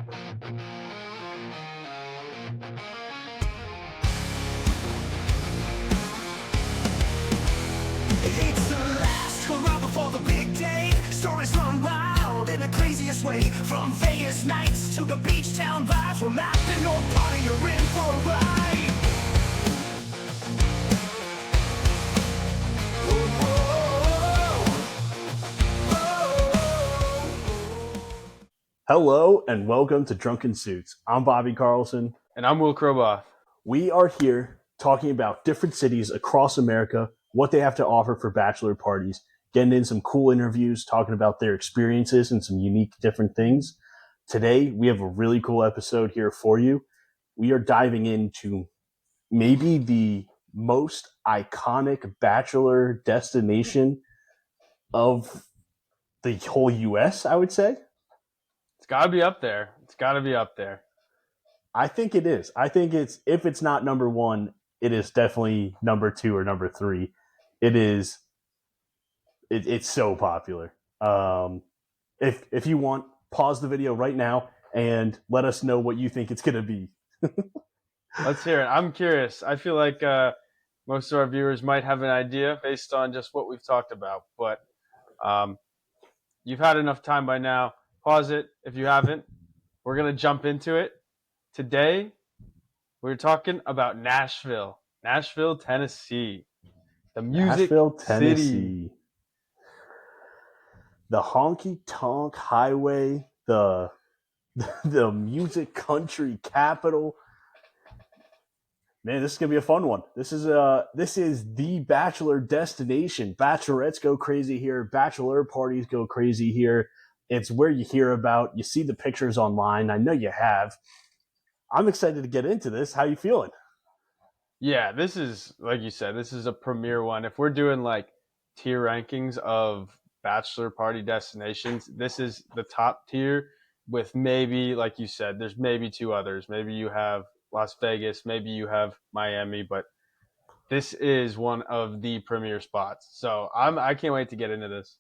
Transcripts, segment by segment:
It's the last hurrah before the big day. Stories run wild in the craziest way. From Vegas nights to the beach town vibes. From laughing or party, you're in for a ride. Hello and welcome to Drunken Suits. I'm Bobby Carlson. And I'm Will Kroboth. We are here talking about different cities across America, what they have to offer for bachelor parties, getting in some cool interviews, talking about their experiences and some unique different things. Today, we have a really cool episode here for you. We are diving into maybe the most iconic bachelor destination of the whole U.S., I would say. It's got to be up there. It's got to be up there. I think it is. I think if it's not number one, it is definitely number two or number three. It's so popular. If you want, pause the video right now and let us know what you think it's going to be. Let's hear it. I'm curious. I feel like most of our viewers might have an idea based on just what we've talked about. But you've had enough time by now. Pause it if you haven't. We're going to jump into it. Today, we're talking about Nashville, Tennessee. The music Nashville, Tennessee. city. The Honky Tonk Highway, the music country capital. Man, this is gonna be a fun one. This is the bachelor destination. Bachelorettes go crazy here. Bachelor parties go crazy here. It's where you hear about. You see the pictures online. I know you have. I'm excited to get into this. How you feeling? Yeah, this is, like you said, this is a premier one. If we're doing like tier rankings of bachelor party destinations, this is the top tier with maybe, like you said, there's maybe two others. Maybe you have Las Vegas, maybe you have Miami, but this is one of the premier spots. So I can't wait to get into this.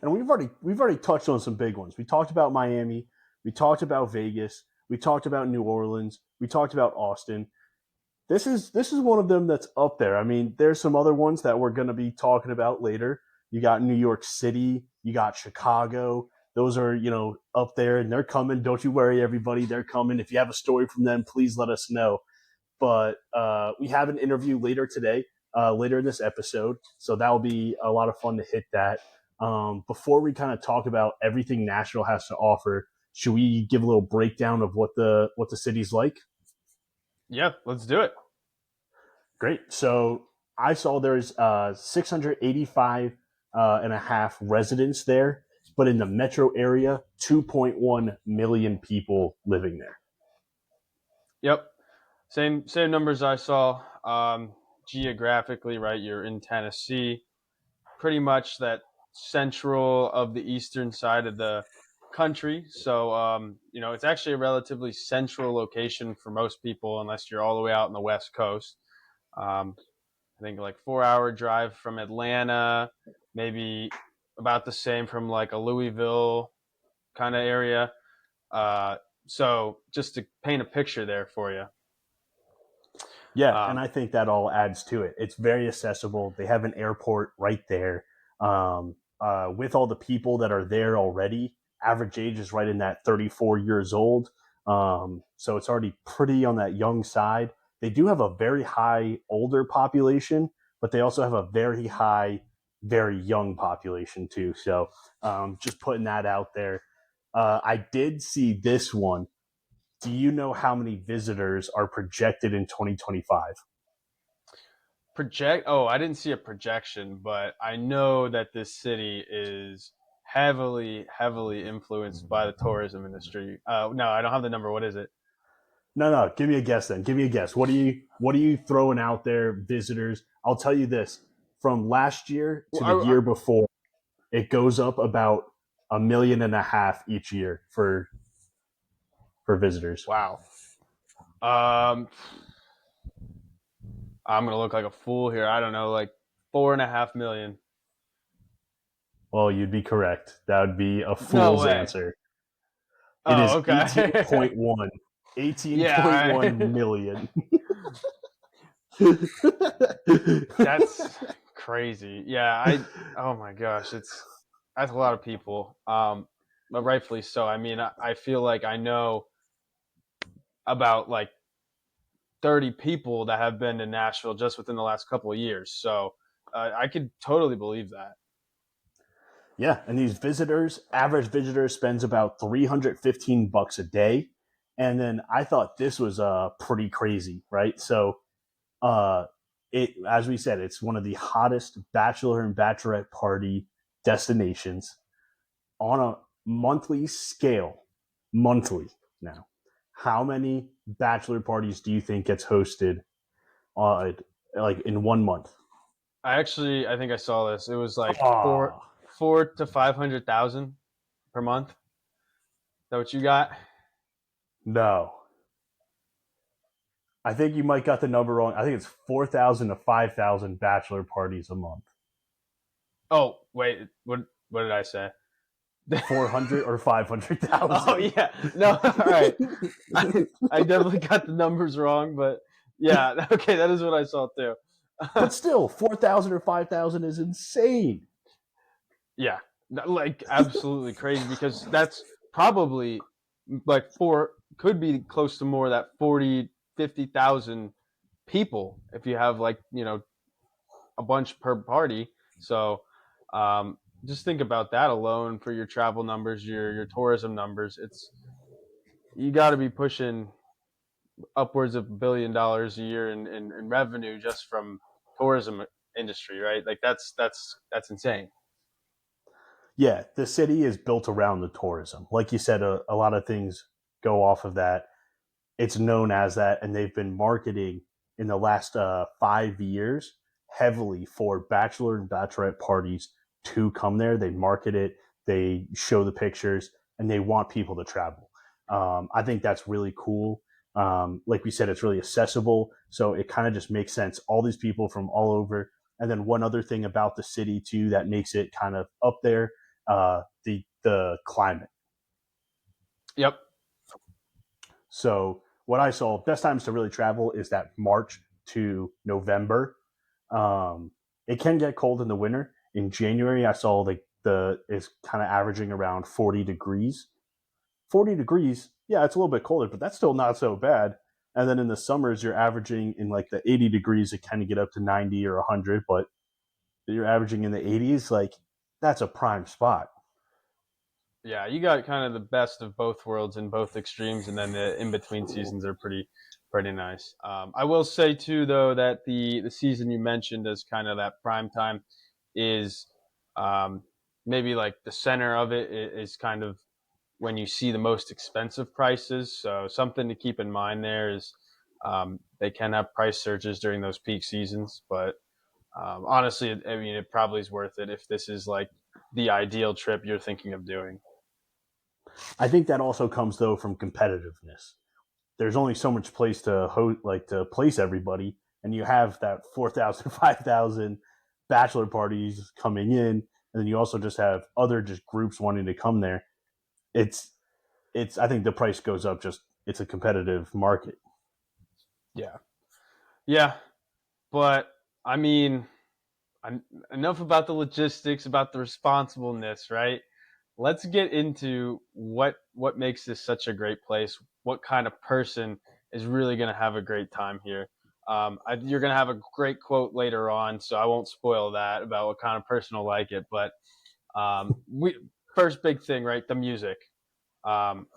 And we've already touched on some big ones. We talked about Miami, we talked about Vegas, we talked about New Orleans, we talked about Austin. This is one of them that's up there. I mean, there's some other ones that we're going to be talking about later. You got New York City, you got Chicago. Those are, up there, and they're coming. Don't you worry, everybody. They're coming. If you have a story from them, please let us know. But we have an interview later today, later in this episode. So that will be a lot of fun to hit that. Before we kind of talk about everything Nashville has to offer, should we give a little breakdown of what the city's like? Yeah, let's do it. Great. So I saw there's 685 and a half residents there, but in the metro area, 2.1 million people living there. Yep. Same numbers I saw. Geographically, right, you're in Tennessee, pretty much that central of the eastern side of the country. So, it's actually a relatively central location for most people, unless you're all the way out on the West Coast. I think like 4-hour drive from Atlanta, maybe about the same from like a Louisville kind of area. So just to paint a picture there for you. Yeah, and I think that all adds to it. It's very accessible. They have an airport right there. With all the people that are there already, average age is right in that 34 years old. So it's already pretty on that young side. They do have a very high older population, but they also have a very high, very young population too. So just putting that out there. I did see this one. Do you know how many visitors are projected in 2025? I didn't see a projection, but I know that this city is heavily influenced by the tourism industry. No, I don't have the number. What is it? No. Give me a guess then. Give me a guess. What are you throwing out there, visitors? I'll tell you this. From last year to the year before, it goes up about 1.5 million each year for visitors. Wow. I'm gonna look like a fool here. I don't know, like 4.5 million. Well, you'd be correct. That would be a fool's answer. It is Oh, okay. 18.1. Yeah, 18.1 million. that's crazy. Yeah, oh my gosh, that's a lot of people. But rightfully so. I mean, I feel like I know about like 30 people that have been to Nashville just within the last couple of years. So I could totally believe that. Yeah, and these visitors, average visitor spends about 315 bucks a day. And then I thought this was pretty crazy, right? So uh it, as we said, it's one of the hottest bachelor and bachelorette party destinations on a monthly scale. Monthly now. How many bachelor parties do you think gets hosted uh like in 1 month? I think I saw this. It was like Oh, 400 to 500,000 per month. Is that what you got? no. I think you might got the number wrong. I think it's 4,000 to 5,000 bachelor parties a month. Oh, wait, what did I say? 400 or Oh 500,000. yeah, no, all right. I definitely got the numbers wrong, but yeah, okay, that is what I saw too. But still, 4,000 or 5,000 is insane. Yeah, like absolutely crazy because that's probably like four could be close to more that 40, 50,000 people if you have like a bunch per party. So just think about that alone for your travel numbers, your tourism numbers. It's you got to be pushing upwards of $1 billion a year in revenue just from tourism industry, right? Like that's insane. Yeah, the city is built around the tourism. Like you said, a lot of things go off of that. It's known as that, and they've been marketing in the last 5 years heavily for bachelor and bachelorette parties to come there. They market it, they show the pictures, and they want people to travel. I think that's really cool. Like we said, it's really accessible, so it kind of just makes sense. All these people from all over, and then one other thing about the city too that makes it kind of up there, the climate. Yep. So what I saw, best times to really travel is that March to November. Um, it can get cold in the winter. In January, I saw like the is kind of averaging around 40 degrees. 40 degrees, yeah, it's a little bit colder, but that's still not so bad. And then in the summers, you're averaging in like the 80 degrees. It kind of get up to 90 or 100, but you're averaging in the 80s. Like that's a prime spot. Yeah, you got kind of the best of both worlds in both extremes, and then the in between seasons are pretty nice. I will say too, though, that the season you mentioned as kind of that prime time is um, maybe like the center of it is kind of when you see the most expensive prices. So something to keep in mind there is they can have price surges during those peak seasons, but honestly, I mean, it probably is worth it if this is like the ideal trip you're thinking of doing. I think that also comes though from competitiveness. There's only so much place to like to place everybody, and you have that 4,000, 5,000 bachelor parties coming in, and then you also just have other just groups wanting to come there. It's it's I think the price goes up. Just it's a competitive market. Yeah. Yeah. But I mean, enough about the logistics, about the responsibleness, right? Let's get into what makes this such a great place. What kind of person is really going to have a great time here? You're going to have a great quote later on, so I won't spoil that about what kind of person will like it. But we first big thing, right? The music. Um,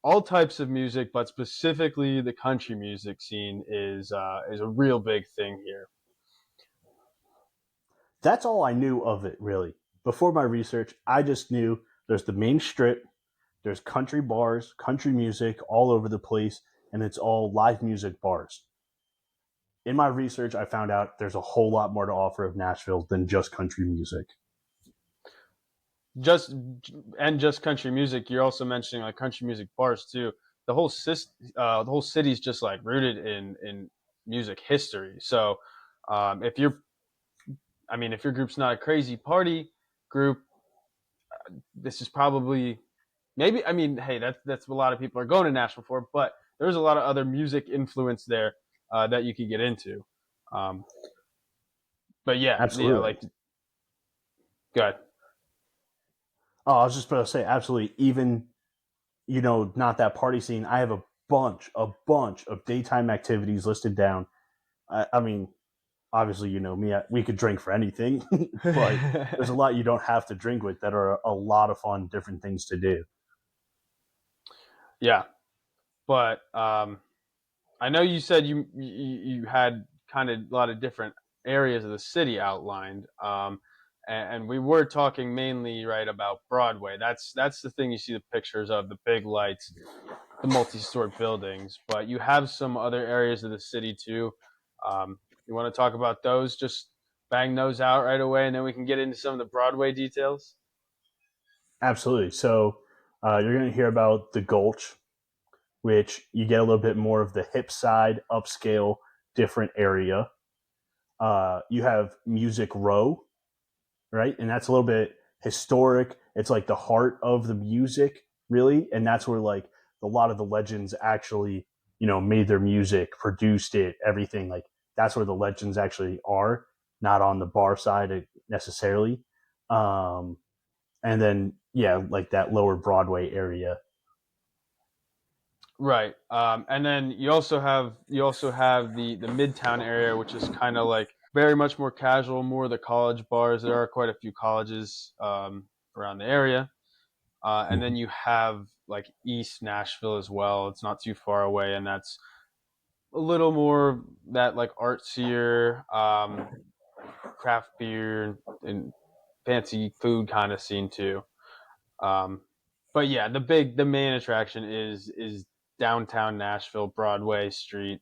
all types of music, but specifically the country music scene is a real big thing here. That's all I knew of it really. Before my research, I just knew there's the main strip, there's country bars, country music all over the place, and it's all live music bars. In my research, I found out there's a whole lot more to offer of Nashville than just country music. Just just country music. You're also mentioning like country music bars too. The whole city's just like rooted in music history. So if you're, I mean, if your group's not a crazy party group, this is probably maybe, I mean, hey, that's what a lot of people are going to Nashville for, but there's a lot of other music influence there that you could get into. Um, but yeah, Absolutely. like, good. Oh, I was just about to say, absolutely. Even, not that party scene. I have a bunch of daytime activities listed down. I mean, obviously, me, we could drink for anything, but there's a lot you don't have to drink with that are a lot of fun, different things to do. Yeah, but I know you said you had kind of a lot of different areas of the city outlined, and we were talking mainly right about Broadway. That's the thing you see the pictures of, the big lights, the multi-story buildings. But you have some other areas of the city too. You want to talk about those? Just bang those out right away, and then we can get into some of the Broadway details. Absolutely. So you're going to hear about the Gulch, which you get a little bit more of the hip side, upscale, different area. You have Music Row, right? And that's a little bit historic. It's like the heart of the music, really. And that's where like a lot of the legends actually, made their music, produced it, everything. Like that's where the legends actually are, not on the bar side necessarily. Um, and then yeah, like that lower Broadway area. Right. And then you also have the Midtown area, which is kind of like very much more casual, more the college bars. There are quite a few colleges around the area. And then you have like East Nashville as well. It's not too far away, and that's a little more that like artsier, craft beer and fancy food kind of scene too. Um, but yeah, the main attraction is downtown Nashville, Broadway Street,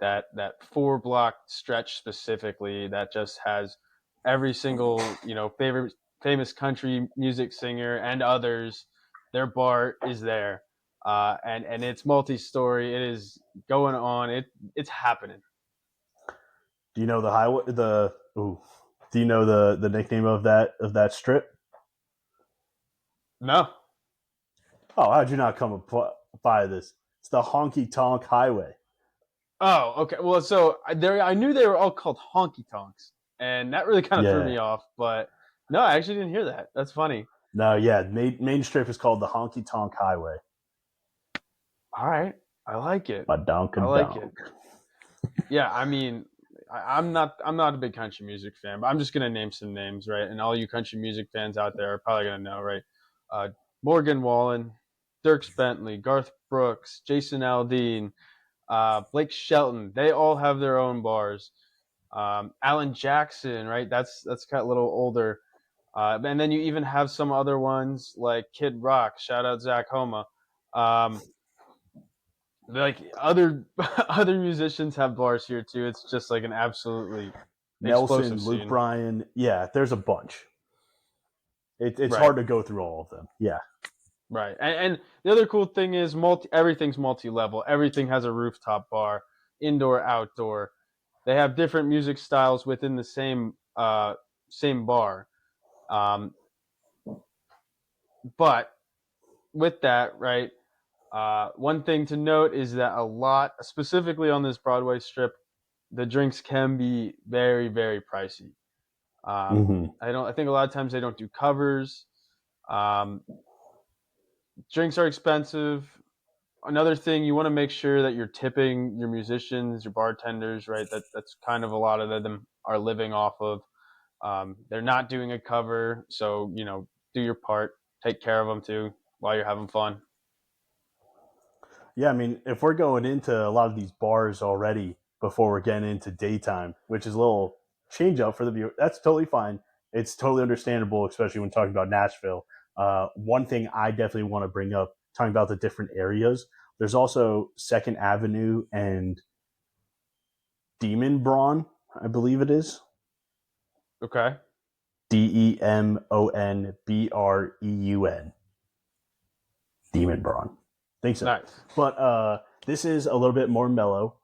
that 4 block stretch specifically that just has every single favorite famous country music singer and others. Their bar is there, and it's multi-story. It is going on. It's happening. Do you know the highway? Do you know the nickname of that strip? No. Oh, how'd you not come by this? It's the Honky Tonk Highway. Oh, okay. Well, so I knew they were all called honky tonks, and that really kind of threw Yeah. me off. But no, I actually didn't hear that. That's funny. No, yeah. Main strip is called the Honky Tonk Highway. All right, I like it. My I donk like it. donk. Yeah, I mean, I'm not a big country music fan, but I'm just gonna name some names, right? And all you country music fans out there are probably gonna know, right? Uh, Morgan Wallen, Dirk Bentley, Garth Brooks, Jason Aldean, Blake Shelton. They all have their own bars. Alan Jackson, right? That's got a little older. And then you even have some other ones like Kid Rock. Shout out Zach Homa. Um, like other other musicians have bars here too. It's just like an absolutely explosive Nelson, Luke scene. Bryan. Yeah, there's a bunch. It's Right, hard to go through all of them. Yeah. right. And the other cool thing is everything's multi-level. Everything has a rooftop bar, indoor, outdoor. They have different music styles within the same bar. Um, but with that, right, one thing to note is that a lot, specifically on this Broadway strip, the drinks can be very, very pricey. Hmm. I think a lot of times they don't do covers. Um, Drinks are expensive. Another thing, you want to make sure that you're tipping your musicians, your bartenders, right? That's kind of a lot of them are living off of. They're not doing a cover, so do your part. Take care of them too while you're having fun. Yeah, I mean, if we're going into a lot of these bars already before we're getting into daytime, which is a little change up for the viewer, that's totally fine. It's totally understandable, especially when talking about Nashville. One thing I definitely want to bring up, talking about the different areas, there's also Second Avenue and Demon Braun, I believe it is. Okay, Demonbreun. Demon Braun. Think so. nice. But this is a little bit more mellow.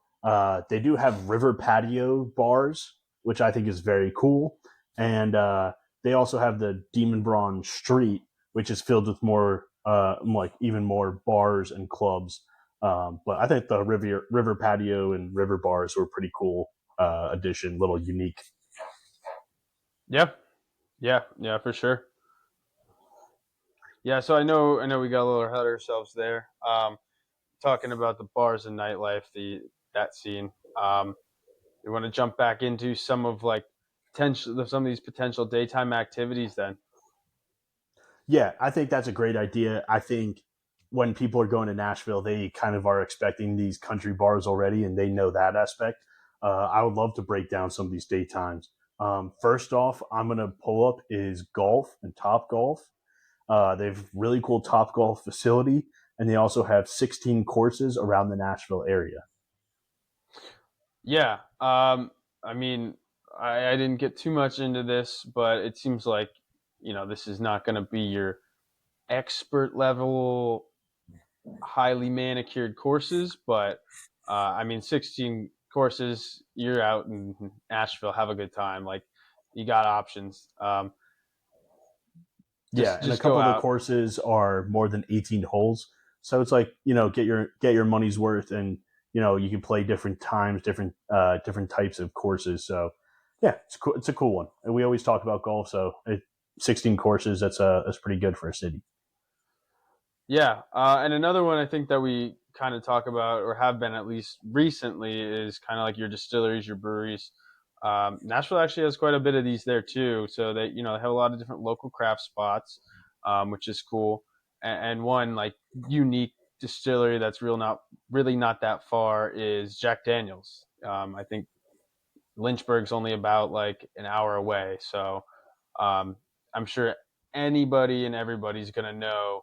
They do have river patio bars, which I think is very cool. And they also have the Demon Braun Street, which is filled with more like even more bars and clubs. But I think the river patio and river bars were pretty cool addition, little unique. Yeah, yeah, for sure. Yeah, so I know we got a little ahead of ourselves there. Talking about the bars and nightlife, that scene. We want to jump back into some of like some of these potential daytime activities then. Yeah, I think that's a great idea. I think when people are going to Nashville, they kind of are expecting these country bars already, and they know that aspect. I would love to break down some of these daytimes. First off, I'm going to pull up is golf and Top Golf. They have really cool Top Golf facility, and they also have 16 courses around the Nashville area. Yeah. I mean, I didn't get too much into this, but it seems like, this is not going to be your expert level, highly manicured courses, but I mean, 16 courses, you're out in Nashville, have a good time. Like, you got options. Yeah, and a Just go couple of the out. courses are more than 18 holes, so it's like get your money's worth, and you can play different times, different types of courses. So yeah, it's cool. It's a cool one, and we always talk about golf. So 16 courses, that's pretty good for a city. Yeah, and another one I think that we kind of talk about, or have been at least recently, is kind of like your distilleries, your breweries. Nashville actually has quite a bit of these there too, so they have a lot of different local craft spots, which is cool. And one like unique distillery that's really not that far is Jack Daniel's. I think Lynchburg's only about like an hour away, so um, I'm sure anybody and everybody's gonna know.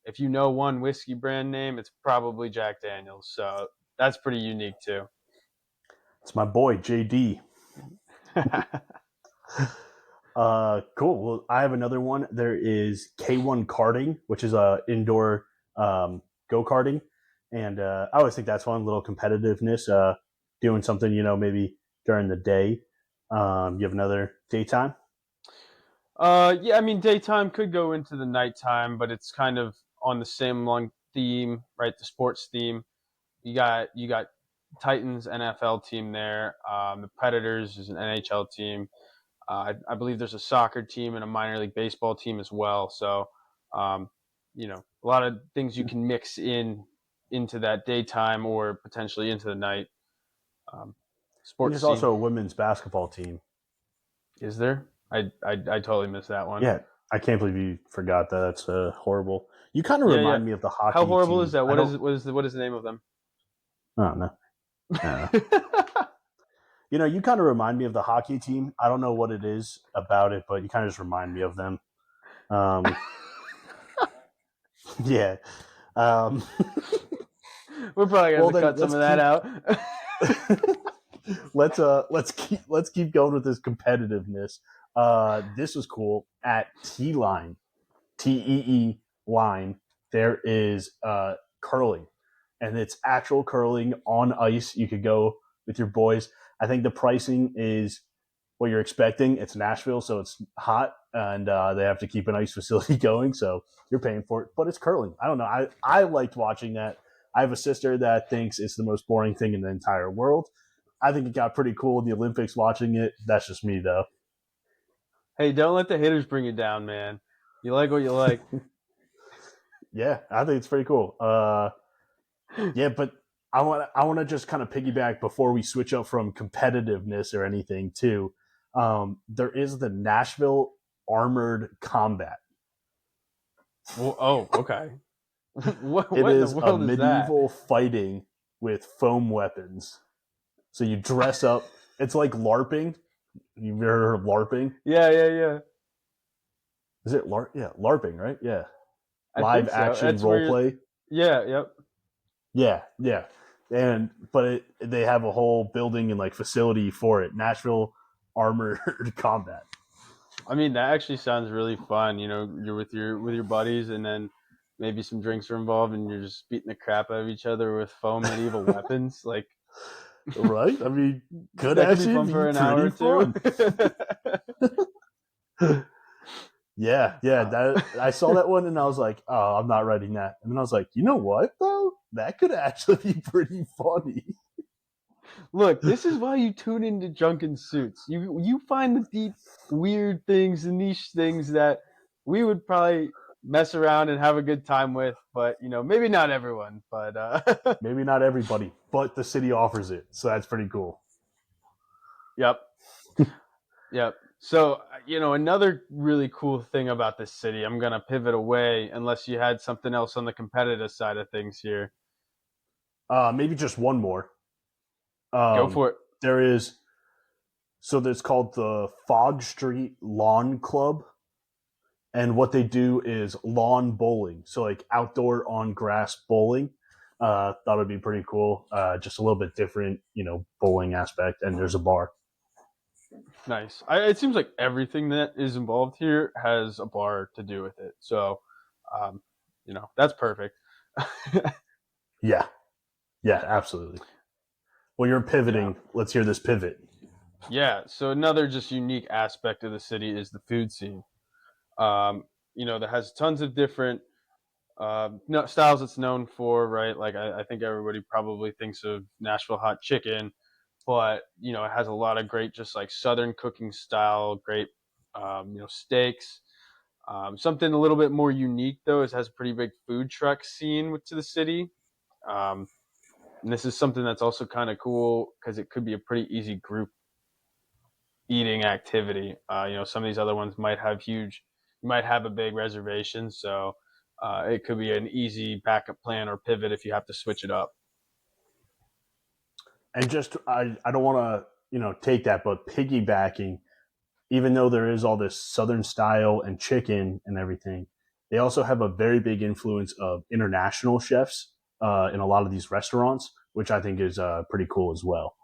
If you know one whiskey brand name, it's probably Jack Daniel's. So that's pretty unique too. It's my boy JD. Cool. Well, I have another one. There is K1 karting, which is a indoor go karting, and I always think that's fun. Little competitiveness, doing something maybe during the day. You have another daytime. Yeah, I mean daytime could go into the nighttime, but it's kind of on the same long theme, right? The sports theme. You got Titans NFL team there. The Predators is an NHL team. I believe there's a soccer team and a minor league baseball team as well. So, a lot of things you can mix into that daytime or potentially into the night. Um, And Sports there's scene, also a women's basketball team. is there? I totally missed that one. Yeah, I can't believe you forgot that. That's horrible. You kind of Yeah, yeah. remind me of the How hockey horrible is team. that? I What is don't. it? What is the name of them? I don't know. I don't know. You kind of remind me of the hockey team. I don't know what it is about it, but you kind of just remind me of them. Um, yeah. Um, We're probably gonna well, have to then cut some of that out. let's keep going with this competitiveness. This was cool at T Line, TEE line. There is curling, and it's actual curling on ice. You could go with your boys. I think the pricing is what you're expecting. It's Nashville, so it's hot, and they have to keep an ice facility going, so you're paying for it. But it's curling. I don't know. I liked watching that. I have a sister that thinks it's the most boring thing in the entire world. I think it got pretty cool in the Olympics watching it. That's just me, though. Hey, don't let the haters bring you down, man. You like what you like. Yeah, I think it's pretty cool. Yeah, but I want to just kind of piggyback before we switch up from competitiveness or anything too. There is the Nashville Armored Combat. Well, oh, okay. what It what in the is a world is that? medieval fighting with foam weapons. So you dress up. It's like LARPing. You've ever heard of LARPing? Yeah, yeah, yeah. Is it LARP? Yeah, LARPing, right? Yeah, I live think so. action That's where role play. yeah, yep. Yeah, yeah, they have a whole building and like facility for it. Nashville Armored Combat. I mean, that actually sounds really fun. You're with your buddies, and then maybe some drinks are involved, and you're just beating the crap out of each other with foam medieval weapons. Like Right? I mean, could that could be actually fun be for an hour pretty or two. fun. Yeah, that I saw that one and I was like, oh, I'm not writing that. And then I was like, you know what though? That could actually be pretty funny. Look, this is why you tune into Drunken Suits. You find the deep, weird things, the niche things that we would probably mess around and have a good time with, but maybe not everyone. But Maybe not everybody, but the city offers it, so that's pretty cool. yep, yep. So another really cool thing about this city. I'm gonna pivot away, unless you had something else on the competitive side of things here. Maybe just one more. Go Um, for it. there is so there's called the Fog Street Lawn Club, and what they do is lawn bowling, so like outdoor on grass bowling. Thought it'd be pretty cool. Just a little bit different, bowling aspect, and there's a bar. Nice. It seems like everything that is involved here has a bar to do with it. So, um, that's perfect. Yeah, yeah, absolutely. Well, you're Yeah. pivoting. Let's hear this pivot. Yeah. So another just unique aspect of the city is the food scene. That has tons of different styles it's known for, right? Like I think everybody probably thinks of Nashville hot chicken, but it has a lot of great, just like Southern cooking style, great, steaks. Something a little bit more unique though is it has a pretty big food truck scene to the city. Um, and this is something that's also kind of cool because it could be a pretty easy group eating activity. Some of these other ones might have you might have a big reservation, so it could be an easy backup plan or pivot if you have to switch it up. And just, I don't want to, take that, but piggybacking, even though there is all this Southern style and chicken and everything, they also have a very big influence of international chefs in a lot of these restaurants, which I think is pretty cool as well.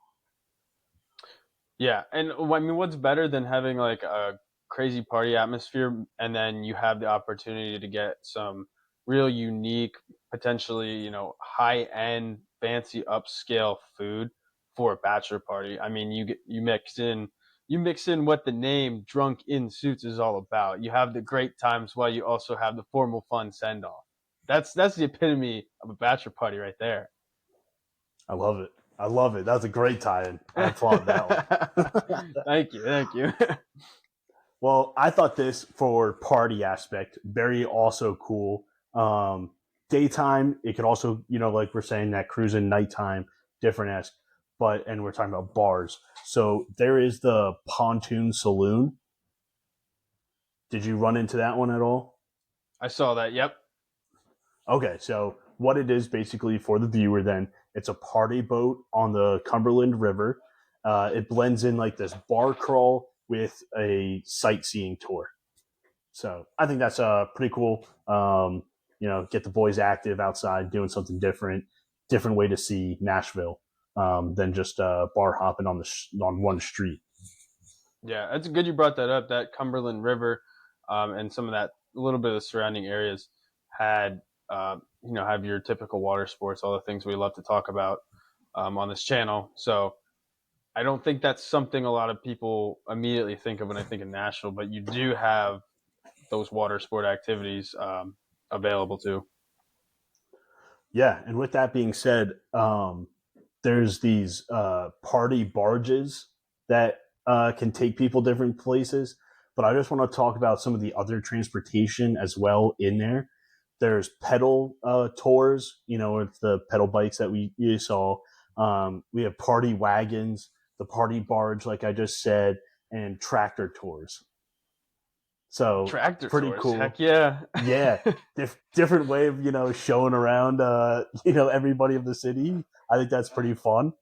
Yeah, and I mean, what's better than having like a crazy party atmosphere, and then you have the opportunity to get some real unique, potentially high end, fancy, upscale food for a bachelor party. I mean, you mix in what the name "Drunk in Suits" is all about. You have the great times while you also have the formal, fun send off. That's the epitome of a bachelor party right there. I love it. I love it. That's a great tie-in. I applaud that one. Thank you, thank you. Well, I thought this for party aspect very also cool. Daytime, it could also, like we're saying, that cruising nighttime, different as, and we're talking about bars. So there is the Pontoon Saloon. Did you run into that one at all? I saw that. Yep. Okay, so what it is basically for the viewer, then it's a party boat on the Cumberland River. It blends in like this bar crawl with a sightseeing tour. So I think that's pretty cool. Get the boys active outside, doing something different way to see Nashville than just bar hopping on one street. Yeah, that's good you brought that up. That Cumberland River, and some of that, a little bit of the surrounding areas had, have your typical water sports, all the things we love to talk about on this channel. So I don't think that's something a lot of people immediately think of when I think of Nashville, but you do have those water sport activities available too. Yeah, and with that being said, there's these party barges that can take people different places. But I just want to talk about some of the other transportation as well in there. There's pedal tours, with the pedal bikes that you saw. We have party wagons, the party barge, like I just said, and tractor tours. So Tractor pretty tours, cool. heck yeah. Yeah, different way of showing around everybody of the city. I think that's pretty fun.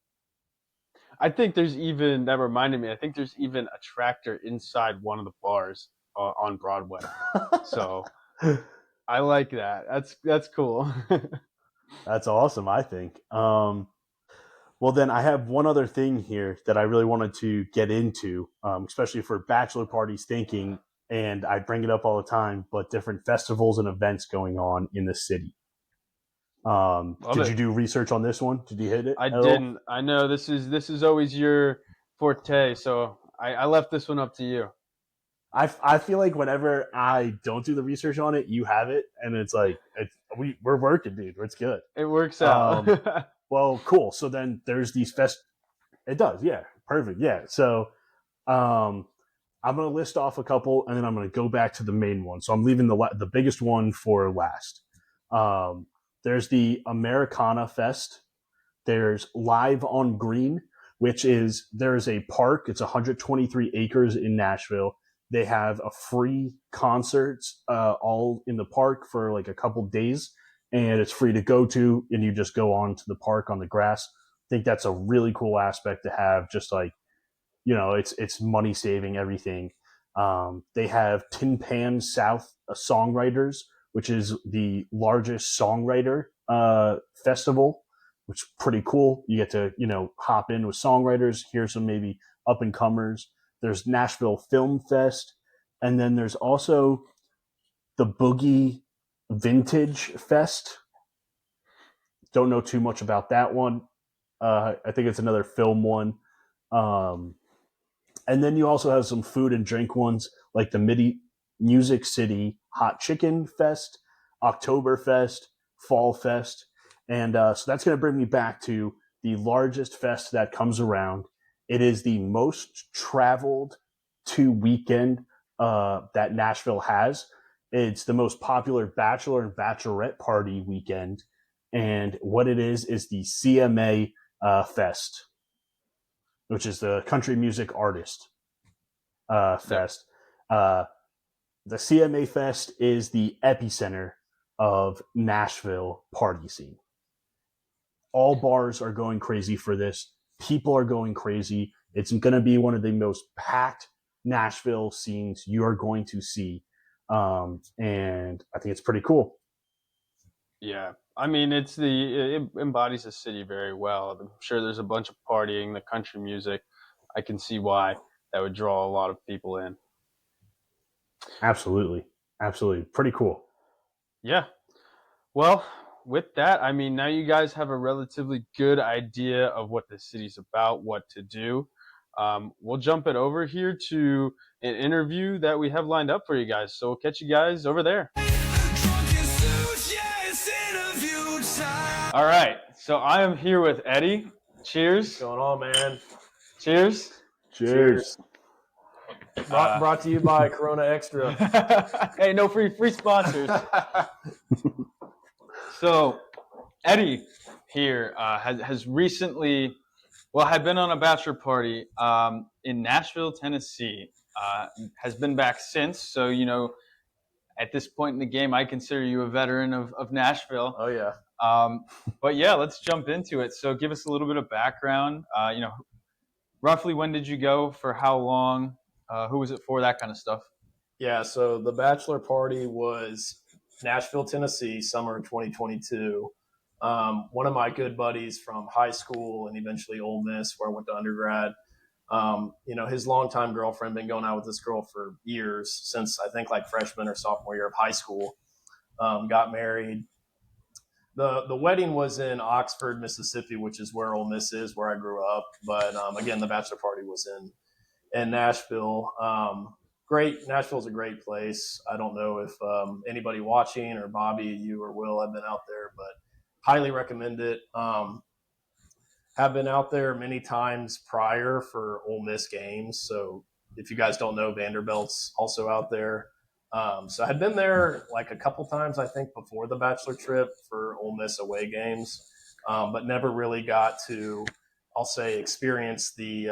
I think there's even that reminded me. I think there's even a tractor inside one of the bars on Broadway. So I like that. That's cool. That's awesome. I think. Well, then I have one other thing here that I really wanted to get into, especially for bachelor parties thinking, and I bring it up all the time, but different festivals and events going on in the city. Love Did you it. do research on this one? Did you hit it I at all? didn't. I know this is always your forte, so I left this one up to you. I feel like whenever I don't do the research on it, you have it, and it's like we're working, dude. It's good. It works out. Well, cool. So then there's these fest. It does, yeah, perfect, yeah. So um, I'm gonna list off a couple, and then I'm gonna go back to the main one. So I'm leaving the biggest one for last. Um, there's the Americana Fest. There's Live on Green, which is there's a park. It's 123 acres in Nashville. They have a free concerts all in the park for like a couple days, and it's free to go to. And you just go on to the park on the grass. I think that's a really cool aspect to have. Just like it's money saving everything. They have Tin Pan South Songwriters, which is the largest songwriter festival, which is pretty cool. You get to hop in with songwriters, hear some maybe up and comers. There's Nashville Film Fest, and then there's also the Boogie Vintage Fest. Don't know too much about that one. I think it's another film one. And then you also have some food and drink ones like the Music City Hot Chicken Fest, Oktoberfest, Fall Fest. And so that's going to bring me back to the largest fest that comes around. It is the most traveled to weekend that Nashville has. It's the most popular bachelor and bachelorette party weekend. And what it is the CMA Fest, which is the Country Music Artist Fest. The CMA Fest is the epicenter of Nashville party scene. All bars are going crazy for this. People are going crazy. It's going to be one of the most packed Nashville scenes you're going to see. And I think it's pretty cool. Yeah. I mean, it embodies the city very well. I'm sure there's a bunch of partying, the country music. I can see why that would draw a lot of people in. Absolutely. Pretty cool. Yeah. Well, with that, I mean, now you guys have a relatively good idea of what the city's about, what to do. We'll jump it over here to an interview that we have lined up for you guys. So we'll catch you guys over there. All right. So I am here with Eddie. Cheers. What's going on, man? Cheers. Cheers. Brought to you by Corona Extra. Hey, no free sponsors. So Eddie here has recently, had been on a bachelor party in Nashville, Tennessee. Has been back since. So, at this point in the game, I consider you a veteran of Nashville. Oh, yeah. But yeah, let's jump into it. So give us a little bit of background. Roughly when did you go? For how long? Who was it for? That kind of stuff. Yeah, so the bachelor party was Nashville, Tennessee, summer of 2022. One of my good buddies from high school and eventually Ole Miss, where I went to undergrad, his longtime girlfriend, been going out with this girl for years, since I think like freshman or sophomore year of high school. Got married. The wedding was in Oxford, Mississippi, which is where Ole Miss is, where I grew up. But again, the bachelor party was in Nashville. Nashville's a great place. I don't know if anybody watching or Bobby, you or Will have been out there, but highly recommend it. Have been out there many times prior for Ole Miss games. So if you guys don't know, Vanderbilt's also out there. So I had been there like a couple times, I think, before the bachelor trip for Ole Miss away games, but never really got to, I'll say, experience the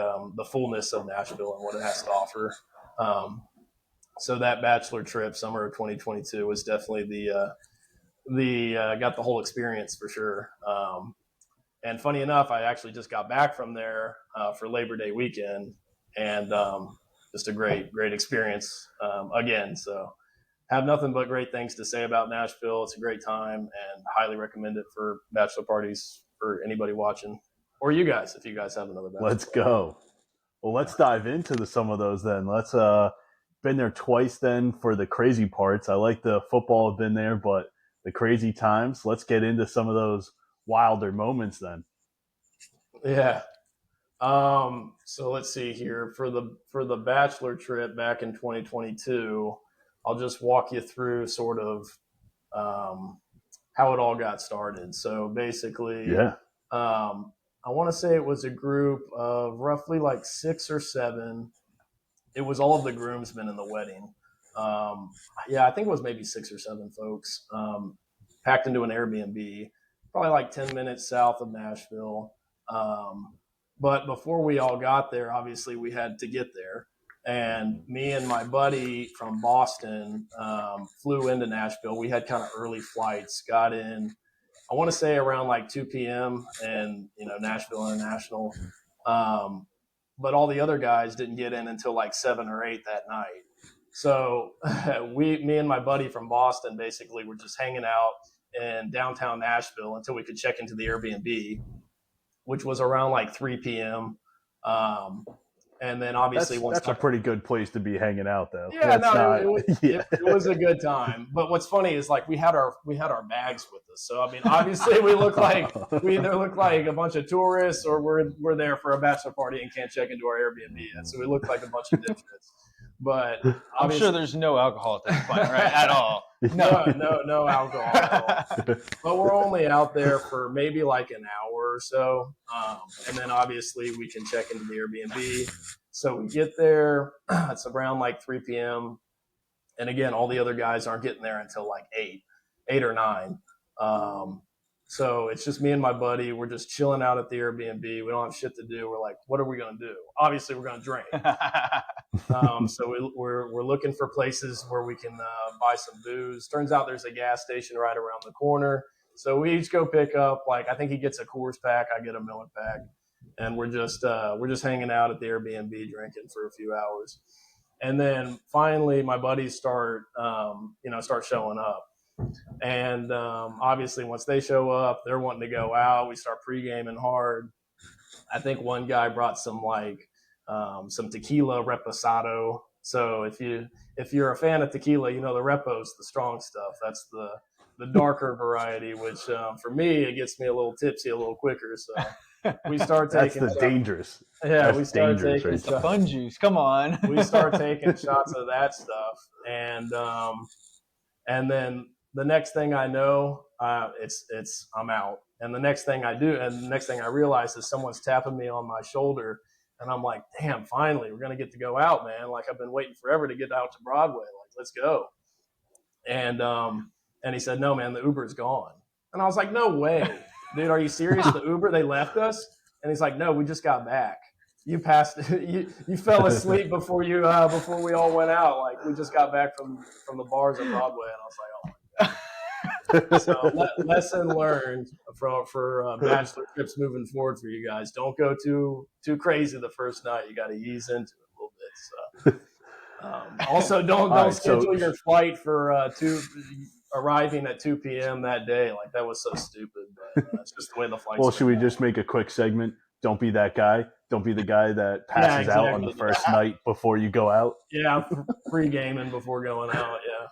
fullness of Nashville and what it has to offer. So that bachelor trip, summer of 2022, was definitely got the whole experience for sure. And funny enough, I actually just got back from there for Labor Day weekend, and just a great experience again. So have nothing but great things to say about Nashville. It's a great time and highly recommend it for bachelor parties for anybody watching, or you guys, if you guys have another bachelor. Let's go. Well, let's dive into some of those then. Let's been there twice then for the crazy parts. I like the football, have been there, but the crazy times. Let's get into some of those wilder moments then. Yeah. So let's see here for the bachelor trip back in 2022. I'll just walk you through sort of how it all got started. So basically, Yeah. I want to say it was a group of roughly like 6 or 7. It was all of the groomsmen in the wedding. Yeah, I think it was maybe 6 or 7 folks packed into an Airbnb, probably like 10 minutes south of Nashville. But before we all got there, obviously we had to get there. And me and my buddy from Boston flew into Nashville. We had kind of early flights, got in, I want to say around like 2 p.m. and, Nashville International. But all the other guys didn't get in until like 7 or 8 that night. So me and my buddy from Boston basically were just hanging out in downtown Nashville until we could check into the Airbnb, which was around like 3 p.m. And then obviously that's a pretty good place to be hanging out, though. Yeah, It was a good time. But what's funny is like we had our bags with us. So I mean, obviously we either look like a bunch of tourists or we're there for a bachelor party and can't check into our Airbnb yet. So we look like a bunch of dipshits. But I'm sure there's no alcohol at this point, right? At all. No alcohol at all. But we're only out there for maybe like an hour or so. And then obviously we can check into the Airbnb. So we get there, it's around like 3 p.m. And again, all the other guys aren't getting there until like 8 or 9. So it's just me and my buddy. We're just chilling out at the Airbnb. We don't have shit to do. We're like, what are we going to do? Obviously, we're going to drink. So we're looking for places where we can buy some booze. Turns out there's a gas station right around the corner. So we each go pick up, like, I think he gets a Coors pack, I get a Miller pack. And we're just hanging out at the Airbnb drinking for a few hours. And then finally my buddies start showing up. And obviously once they show up, they're wanting to go out. We start pre-gaming hard. I think one guy brought some tequila reposado. So if you're a fan of tequila, the repo's the strong stuff. That's the darker variety, which for me, it gets me a little tipsy a little quicker. So we start taking that's the dangerous. Yeah, that's we start dangerous taking right The fun juice. Come on. we start taking shots of that stuff, and then the next thing I know, it's I'm out. And the next thing I do, and the next thing I realize is someone's tapping me on my shoulder, and I'm like, damn, finally, we're gonna get to go out, man. Like I've been waiting forever to get out to Broadway. Like, let's go. And he said, no, man, the Uber's gone. And I was like, no way, dude, are you serious? The Uber, they left us? And he's like, no, we just got back. You passed. You fell asleep before we all went out. Like we just got back from the bars at Broadway, and I was like, oh my god. So lesson learned for bachelor trips moving forward for you guys. Don't go too crazy the first night. You got to ease into it a little bit. So also don't schedule your flight for arriving at 2 p.m. that day. Like that was so stupid, but that's just the way the flights. Well, should we just make a quick segment? Don't be that guy. Don't be the guy that passes out on the first night before you go out. Yeah, pre-gaming before going out. Yeah.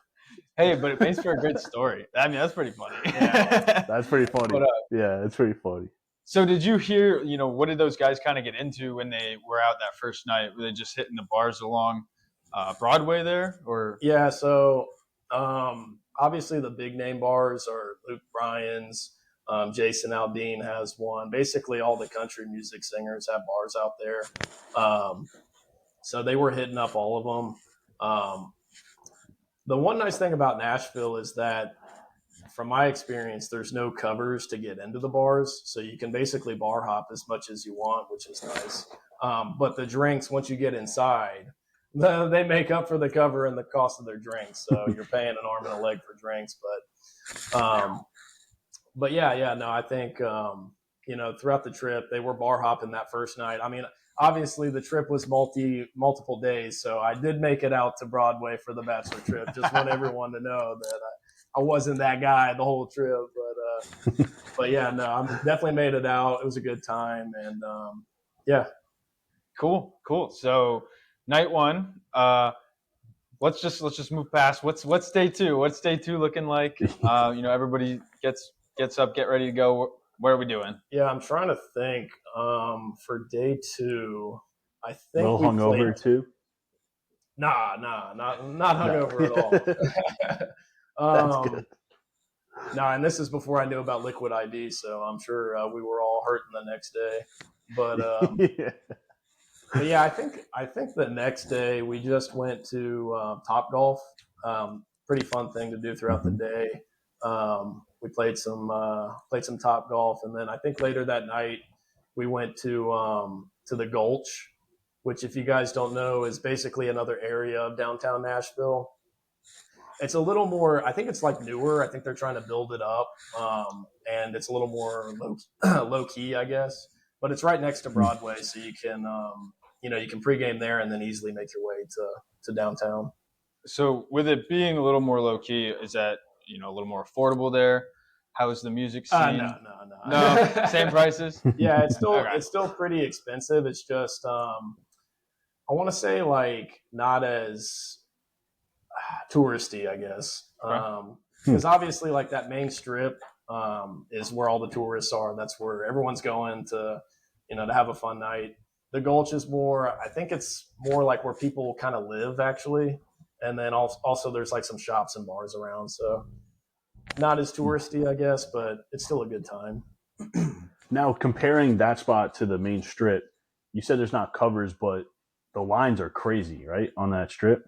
Hey, but it makes for a good story. I mean, that's pretty funny. Yeah. That's pretty funny. Yeah, it's pretty funny. So did you hear, what did those guys kind of get into when they were out that first night? Were they just hitting the bars along Broadway there? Or Yeah, so obviously the big name bars are Luke Bryan's. Jason Aldean has one. Basically all the country music singers have bars out there. So they were hitting up all of them. The one nice thing about Nashville is that, from my experience, there's no covers to get into the bars. So you can basically bar hop as much as you want, which is nice. But the drinks, once you get inside, they make up for the cover and the cost of their drinks. So you're paying an arm and a leg for drinks. But yeah, no, I think, throughout the trip, they were bar hopping that first night. I mean, obviously the trip was multiple days, so I did make it out to Broadway for the bachelor trip. Just want everyone to know that I wasn't that guy the whole trip, but yeah, no, I definitely made it out. It was a good time, and yeah. Cool. So night one, let's just move past. What's day two? What's day two looking like? Everybody gets up, get ready to go. Where are we doing? Yeah, I'm trying to think. For day 2, I A think little we hungover played. too. Nah, not No. hungover at all. That's good. No, and this is before I knew about Liquid ID, so I'm sure we were all hurting the next day. But Yeah. but yeah, I think the next day we just went to Top Golf. Pretty fun thing to do throughout the Mhm. day. We played some Top Golf, and then I think later that night we went to the Gulch, which, if you guys don't know, is basically another area of downtown Nashville. It's a little more. I think it's like newer. I think they're trying to build it up, and it's a little more low key, I guess. But it's right next to Broadway, so you can you can pregame there and then easily make your way to downtown. So with it being a little more low key, is that a little more affordable there? How is the music scene? No. No, same prices. Yeah, it's still Okay. it's still pretty expensive. It's just I want to say like not as touristy, I guess. Okay. Because obviously, like that main strip is where all the tourists are. That's where everyone's going to have a fun night. The Gulch is more. I think it's more like where people kind of live actually, and then also there's like some shops and bars around. So not as touristy, I guess, but it's still a good time. Now, comparing that spot to the main strip, you said there's not covers, but the lines are crazy, right, on that strip?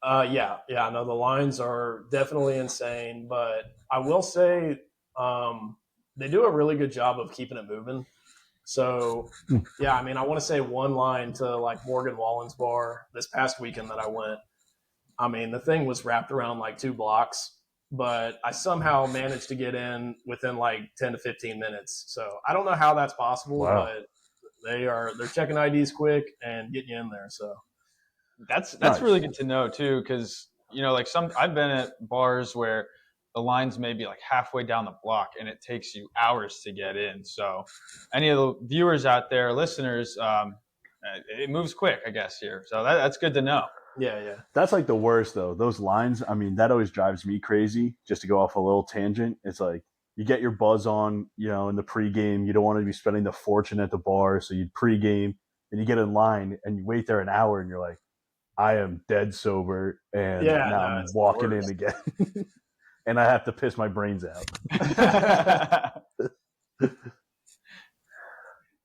Yeah. No, the lines are definitely insane, but I will say they do a really good job of keeping it moving. So, yeah, I mean, I want to say one line to like Morgan Wallen's bar this past weekend that I went. I mean, the thing was wrapped around like 2 blocks, but I somehow managed to get in within like 10 to 15 minutes. So I don't know how that's possible, Wow. but they're checking IDs quick and getting you in there. So That's Nice. really good to know too, because like I've been at bars where the lines may be like halfway down the block and it takes you hours to get in. So any of the viewers out there, listeners, it moves quick, I guess here. So that's good to know. yeah. That's like the worst, though. Those lines, I mean, that always drives me crazy. Just to go off a little tangent, it's like you get your buzz on, in the pregame. You don't want to be spending the fortune at the bar, so you pregame and you get in line and you wait there an hour and you're like, I am dead sober, and Yeah, now no, I'm it's the walking in worst. again, and I have to piss my brains out.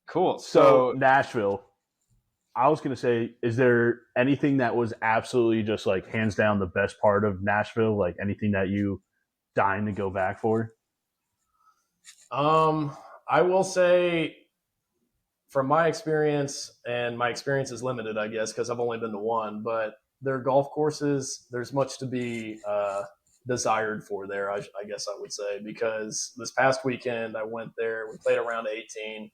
Cool. So Nashville, I was gonna say, is there anything that was absolutely just like hands down the best part of Nashville? Like anything that you dying to go back for? I will say from my experience, and my experience is limited, I guess, because I've only been to one, but their golf courses, there's much to be desired for there, I guess I would say, because this past weekend I went there, we played around 18,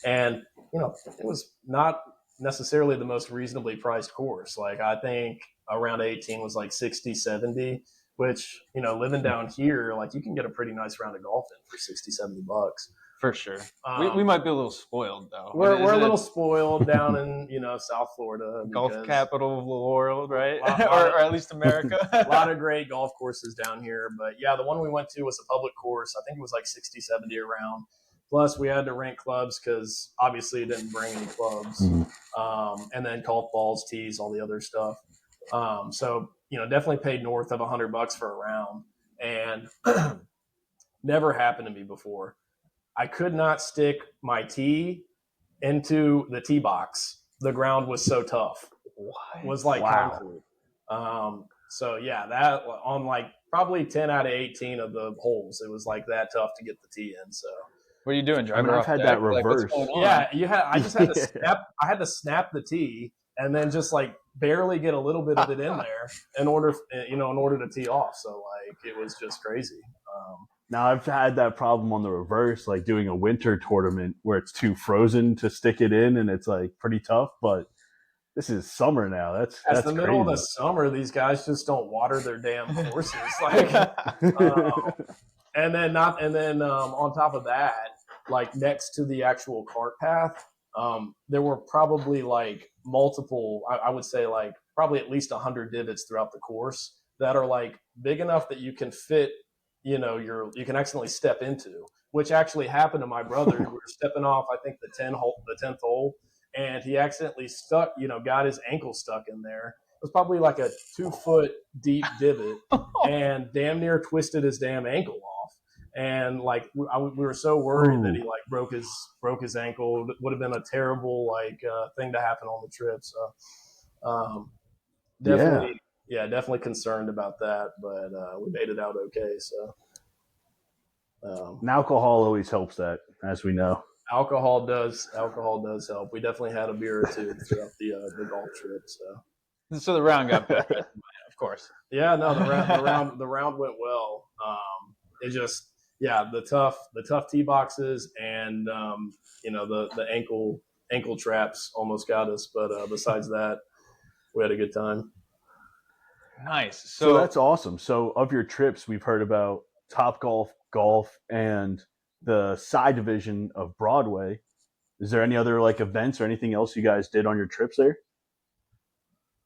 and, it was not necessarily the most reasonably priced course. Like, I think around 18 was like 60, 70, which, living down here, like you can get a pretty nice round of golf in for 60, $70. For sure. We might be a little spoiled though. We're a little spoiled down in South Florida. Golf capital of the world, right? Lot or at least America. A lot of great golf courses down here. But yeah, the one we went to was a public course. I think it was like 60, 70 around. Plus, we had to rent clubs because obviously it didn't bring any clubs. And then golf balls, tees, all the other stuff. So, definitely paid north of $100 for a round. And never happened to me before. I could not stick my tee into the tee box. The ground was so tough. It was like concrete. So yeah, that on like probably 10 out of 18 of the holes, it was like that tough to get the tee in. So what are you doing? Driving I've off had deck? that Like, reverse. what's going on? Yeah, I just had to snap. I had to snap the tee and then just like barely get a little bit of it in there in order to tee off. So like it was just crazy. Now I've had that problem on the reverse, like doing a winter tournament where it's too frozen to stick it in, and it's like pretty tough. But this is summer now. That's the middle of the crazy. summer. These guys just don't water their damn courses. Like, and then on top of that, like next to the actual cart path, there were probably like multiple. I would say like probably at least 100 divots throughout the course that are like big enough that you can fit you can accidentally step into, which actually happened to my brother. We were stepping off, I think the 10th hole, and he accidentally got his ankle stuck in there. It was probably like a 2-foot deep divot, and damn near twisted his damn ankle off. And like we were so worried that he like broke his ankle. It would have been a terrible thing to happen on the trip. So definitely concerned about that, but we made it out okay. So and alcohol always helps that, as we know. Alcohol does help. We definitely had a beer or two throughout the golf trip. So the round got better, of course. Yeah, no, the round went well. It just the tough tee boxes and the ankle traps almost got us, but besides that, we had a good time. Nice. So that's awesome. So of your trips, we've heard about Top Golf, and the side division of Broadway. Is there any other like events or anything else you guys did on your trips there?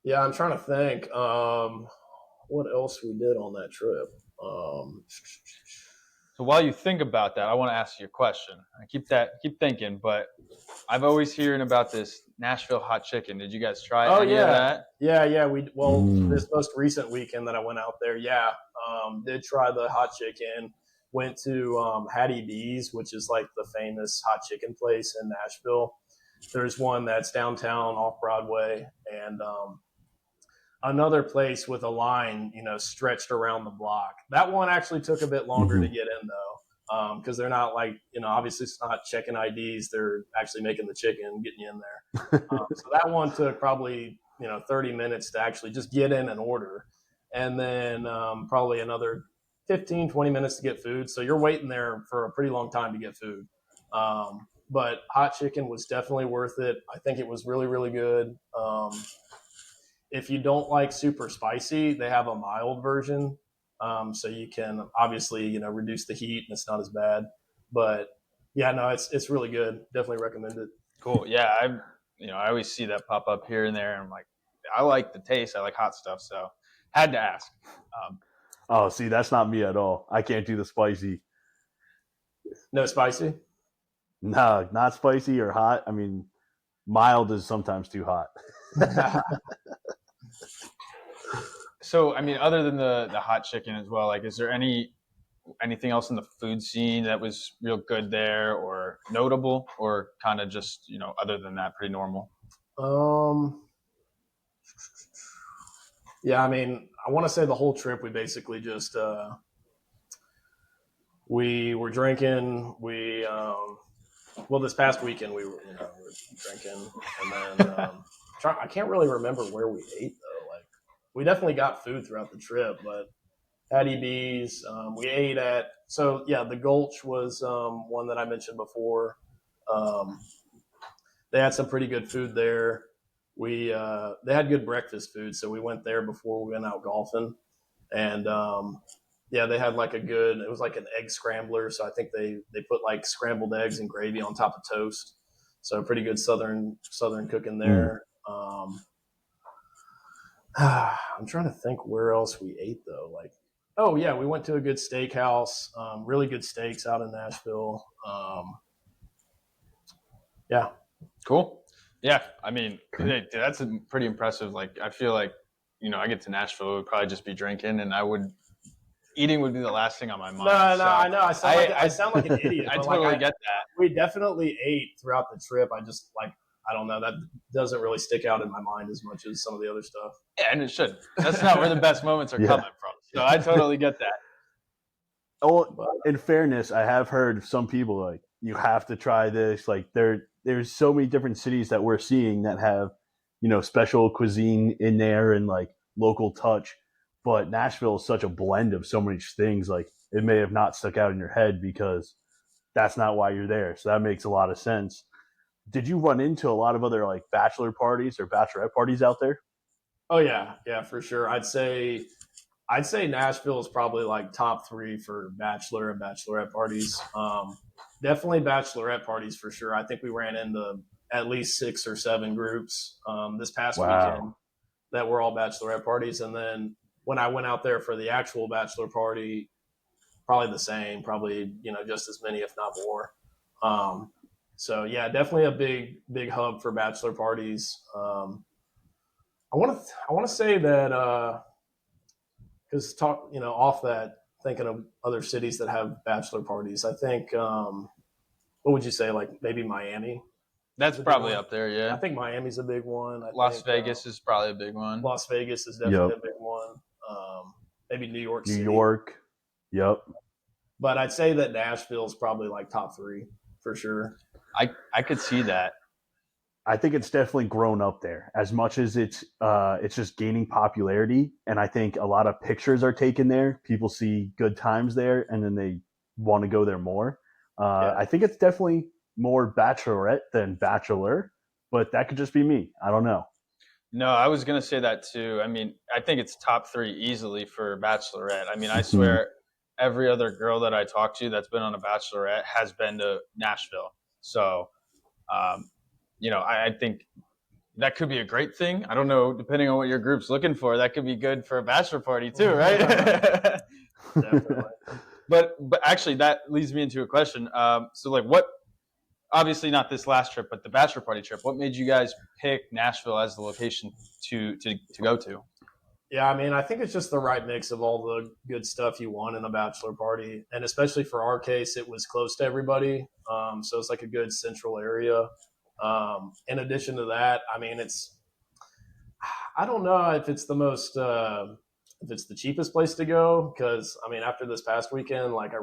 Yeah, I'm trying to think. What else we did on that trip? So while you think about that, I want to ask you a question. I keep thinking, but I've always hearing about this Nashville hot chicken. Did you guys try any of that? Yeah. This most recent weekend that I went out there, did try the hot chicken. Went to Hattie B's, which is like the famous hot chicken place in Nashville. There's one that's downtown off Broadway, and another place with a line, stretched around the block. That one actually took a bit longer to get in though, because they're not obviously it's not checking IDs. They're actually making the chicken and getting you in there. So that one took probably 30 minutes to actually just get in and order, and then probably another 15, 20 minutes to get food. So you're waiting there for a pretty long time to get food. But hot chicken was definitely worth it. I think it was really, really good. If you don't like super spicy, they have a mild version. So you can obviously, reduce the heat and it's not as bad. But yeah, no, it's really good. Definitely recommend it. Cool. Yeah. I always see that pop up here and there. And I'm like, I like the taste. I like hot stuff. So had to ask. Oh, see, that's not me at all. I can't do the spicy. No spicy? No, not spicy or hot. I mean, mild is sometimes too hot. So, I mean, other than the hot chicken as well, like, is there anything else in the food scene that was real good there or notable, or kind of just, other than that, pretty normal? Yeah, I mean, I want to say the whole trip, we basically just, we were drinking. This past weekend we were drinking, and then I can't really remember where we ate though. Like, we definitely got food throughout the trip, but Hattie B's, we ate at. So yeah, the Gulch was one that I mentioned before. They had some pretty good food there. They had good breakfast food, so we went there before we went out golfing, and they had it was like an egg scrambler. So I think they put like scrambled eggs and gravy on top of toast. So pretty good southern cooking there. I'm trying to think where else we ate though. We went to a good steakhouse. Really good steaks out in Nashville. Yeah. Cool. Yeah, I mean, that's pretty impressive. Like, I feel like, I get to Nashville, it would probably just be drinking, and eating would be the last thing on my mind. No, I know. I sound like an idiot. I totally get that. We definitely ate throughout the trip. I just I don't know. That doesn't really stick out in my mind as much as some of the other stuff. Yeah, and it should. That's not where the best moments are coming from. So I totally get that. Oh, in fairness, I have heard some people like, you have to try this. Like, there's so many different cities that we're seeing that have, special cuisine in there and like local touch. But Nashville is such a blend of so many things. Like, it may have not stuck out in your head because that's not why you're there. So that makes a lot of sense. Did you run into a lot of other like bachelor parties or bachelorette parties out there? Oh yeah, for sure. I'd say Nashville is probably like top 3 for bachelor and bachelorette parties. Definitely bachelorette parties for sure. I think we ran into at least 6 or 7 groups this past weekend that were all bachelorette parties. And then when I went out there for the actual bachelor party, probably the same, probably, just as many, if not more. So yeah, definitely a big hub for bachelor parties. I want to say that because off that, thinking of other cities that have bachelor parties, I think what would you say, like maybe Miami? That's probably up there. I Yeah. think Miami's a big one. Las Vegas is probably a big one. Las Vegas is definitely Yep. a big one. Maybe New York New City. York. Yep. But I'd say that Nashville's probably like top 3 for sure. I could see that. I think it's definitely grown up there as much as it's just gaining popularity. And I think a lot of pictures are taken there. People see good times there, and then they want to go there more. Yeah. I think it's definitely more bachelorette than bachelor, but that could just be me. I don't know. No, I was going to say that too. I mean, I think it's top 3 easily for bachelorette. I mean, I swear every other girl that I talk to that's been on a bachelorette has been to Nashville. So, I think that could be a great thing. I don't know, depending on what your group's looking for, that could be good for a bachelor party too, right? Definitely. But actually, that leads me into a question. So, like, what? Obviously, not this last trip, but the bachelor party trip. What made you guys pick Nashville as the location to go to? Yeah, I mean, I think it's just the right mix of all the good stuff you want in a bachelor party, and especially for our case, it was close to everybody, so it's like a good central area. In addition to that, I mean, I don't know if it's the most if it's the cheapest place to go, because I mean, after this past weekend, like I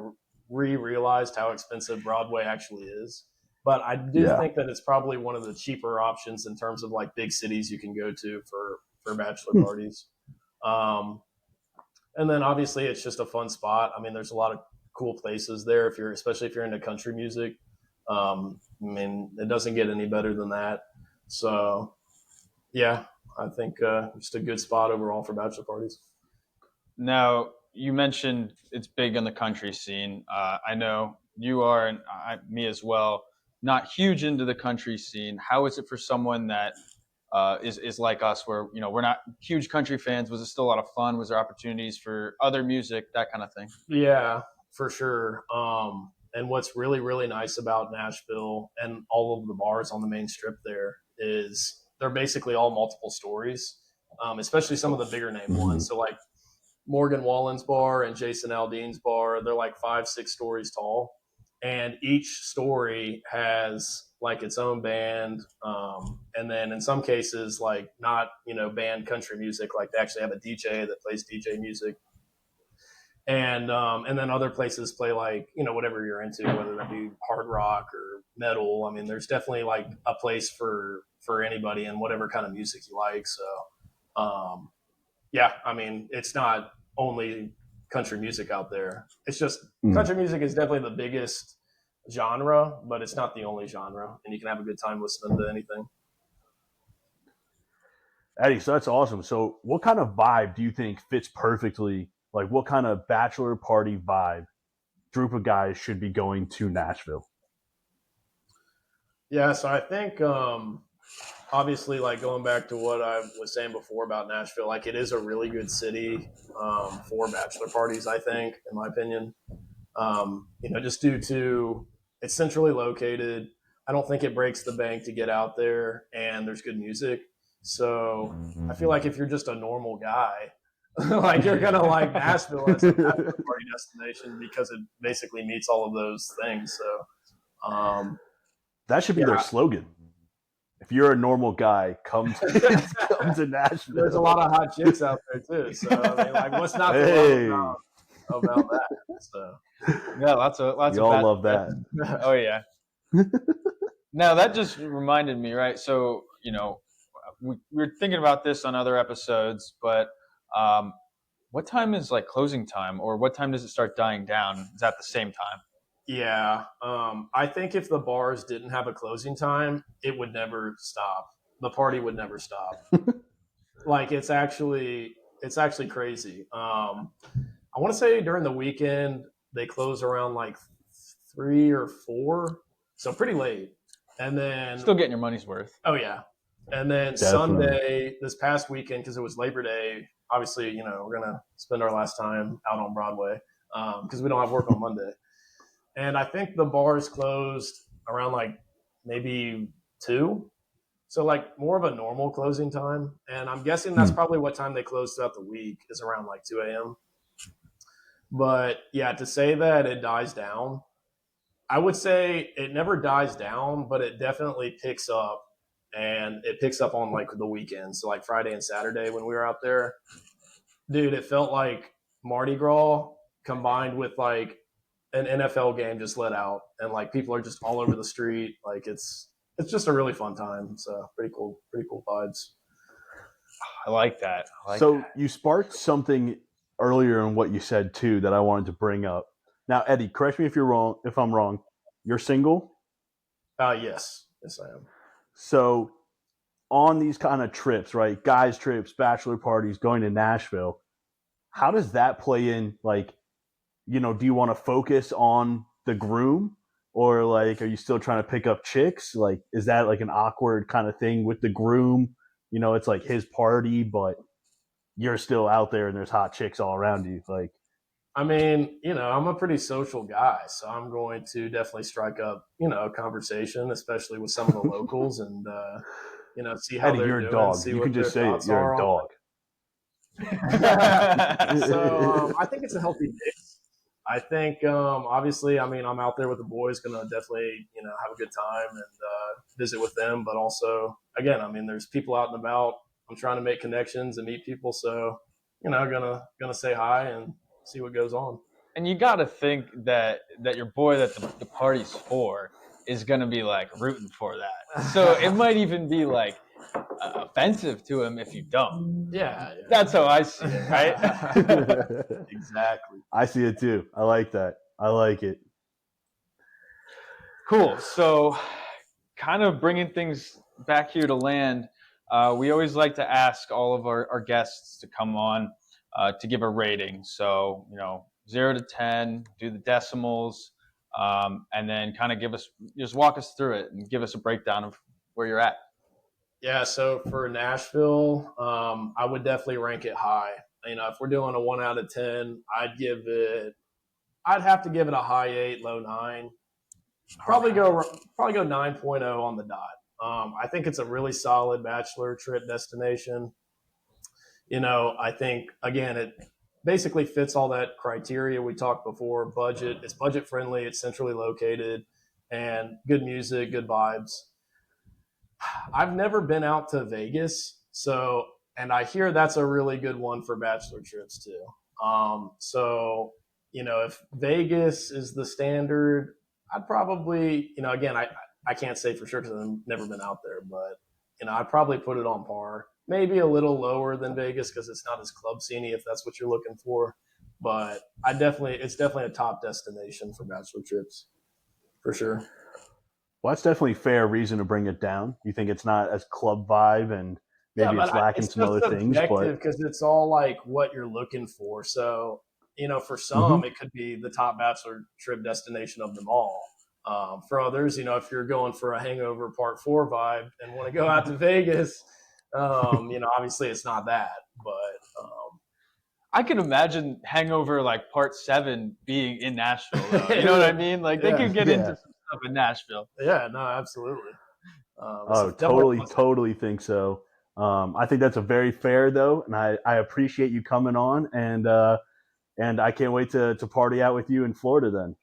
realized how expensive Broadway actually is. But I do think that it's probably one of the cheaper options in terms of like big cities you can go to for bachelor parties. And then obviously it's just a fun spot. I mean, there's a lot of cool places there especially if you're into country music. I mean, it doesn't get any better than that. So yeah, I think just a good spot overall for bachelor parties. Now, you mentioned it's big in the country scene. I know you are, and me as well, not huge into the country scene. How is it for someone that is like us, where we're not huge country fans? Was it still a lot of fun? Was there opportunities for other music, that kind of thing? Yeah, for sure. And what's really, really nice about Nashville and all of the bars on the main strip there is they're basically all multiple stories, especially some of the bigger name ones. So like Morgan Wallen's bar and Jason Aldean's bar, they're like 5-6 stories tall. And each story has like its own band. And then in some cases, like not, band country music, like they actually have a DJ that plays DJ music. And then other places play like, whatever you're into, whether that be hard rock or metal. I mean, there's definitely like a place for anybody and whatever kind of music you like. So, yeah, I mean, it's not only country music out there. It's just country music is definitely the biggest genre, but it's not the only genre, and you can have a good time listening to anything. Eddie, so that's awesome. So what kind of vibe do you think fits perfectly? Like what kind of bachelor party vibe group of guys should be going to Nashville? Yeah, so I think obviously, like going back to what I was saying before about Nashville, like it is a really good city for bachelor parties, I think, in my opinion. Just due to it's centrally located. I don't think it breaks the bank to get out there, and there's good music. So I feel like if you're just a normal guy, like you're gonna like Nashville as a bachelor party destination because it basically meets all of those things. So that should be their slogan. If you're a normal guy, come to Nashville. There's a lot of hot chicks out there too. So I mean, like, what's not to love about that? So yeah, lots of we all love that. Oh yeah. Now that just reminded me, right? So we were thinking about this on other episodes, but what time is like closing time, or what time does it start dying down? Is that the same time? Yeah, I think if the bars didn't have a closing time, it would never stop. The party would never stop. Like it's actually crazy. I want to say during the weekend they close around like 3 or 4, so pretty late. And then still getting your money's worth. Oh yeah, and then Definitely. Sunday this past weekend, because it was Labor Day. Obviously, we're gonna spend our last time out on Broadway. because we don't have work on Monday. And I think the bars closed around like maybe 2. So like more of a normal closing time. And I'm guessing that's probably what time they close throughout the week is around like 2 a.m. But yeah, to say that it dies down, I would say it never dies down, but it definitely picks up, and it picks up on like the weekends. So like Friday and Saturday when we were out there, dude, it felt like Mardi Gras combined with like an NFL game just let out, and like people are just all over the street. Like it's just a really fun time. So pretty cool vibes. I like that. You sparked something earlier in what you said too that I wanted to bring up. Now, Eddie, correct me if I'm wrong. You're single? Yes, I am. So on these kind of trips, right? Guys trips, bachelor parties, going to Nashville, how does that play in? Like, do you want to focus on the groom, or like, are you still trying to pick up chicks? Like, is that like an awkward kind of thing with the groom? It's like his party, but you're still out there and there's hot chicks all around you. Like, I mean, I'm a pretty social guy, so I'm going to definitely strike up, a conversation, especially with some of the locals, and see how Eddie, they're you're a doing, dog. see You what can their just say it. thoughts You're are a on dog. So I think it's a healthy mix. I think, obviously, I mean, I'm out there with the boys, going to definitely, have a good time and visit with them. But also, again, I mean, there's people out and about. I'm trying to make connections and meet people. So, gonna say hi and see what goes on. And you got to think that your boy that the party's for is going to be like rooting for that. So it might even be like offensive to him if you don't. Yeah. That's how I see it, right? Exactly. I see it too. I like that. I like it. Cool. So, kind of bringing things back here to land, we always like to ask all of our guests to come on to give a rating. So, 0 to 10, do the decimals, and then kind of just walk us through it and give us a breakdown of where you're at. Yeah, so for Nashville, I would definitely rank it high. If we're doing a 1 out of 10, I'd have to give it a high 8, low 9. Probably go 9.0 on the dot. I think it's a really solid bachelor trip destination. I think again it basically fits all that criteria we talked before. Budget, it's budget friendly, it's centrally located, and good music, good vibes. I've never been out to Vegas, and I hear that's a really good one for bachelor trips too. If Vegas is the standard, I'd probably, again, I can't say for sure because I've never been out there, but I'd probably put it on par. Maybe a little lower than Vegas because it's not as club sceney if that's what you're looking for. But it's definitely a top destination for bachelor trips, for sure. Well, that's definitely fair reason to bring it down. You think it's not as club vibe, and maybe it's lacking some other things, but because it's all like what you're looking for. So, for some, it could be the top bachelor trip destination of them all. For others, if you're going for a Hangover Part 4 vibe and want to go out to Vegas, obviously it's not that. But I can imagine Hangover like Part 7 being in Nashville, though. You know what I mean? Like they could get into some stuff in Nashville. Yeah, no, absolutely. Totally think so. I think that's a very fair though, and I appreciate you coming on, and I can't wait to party out with you in Florida then.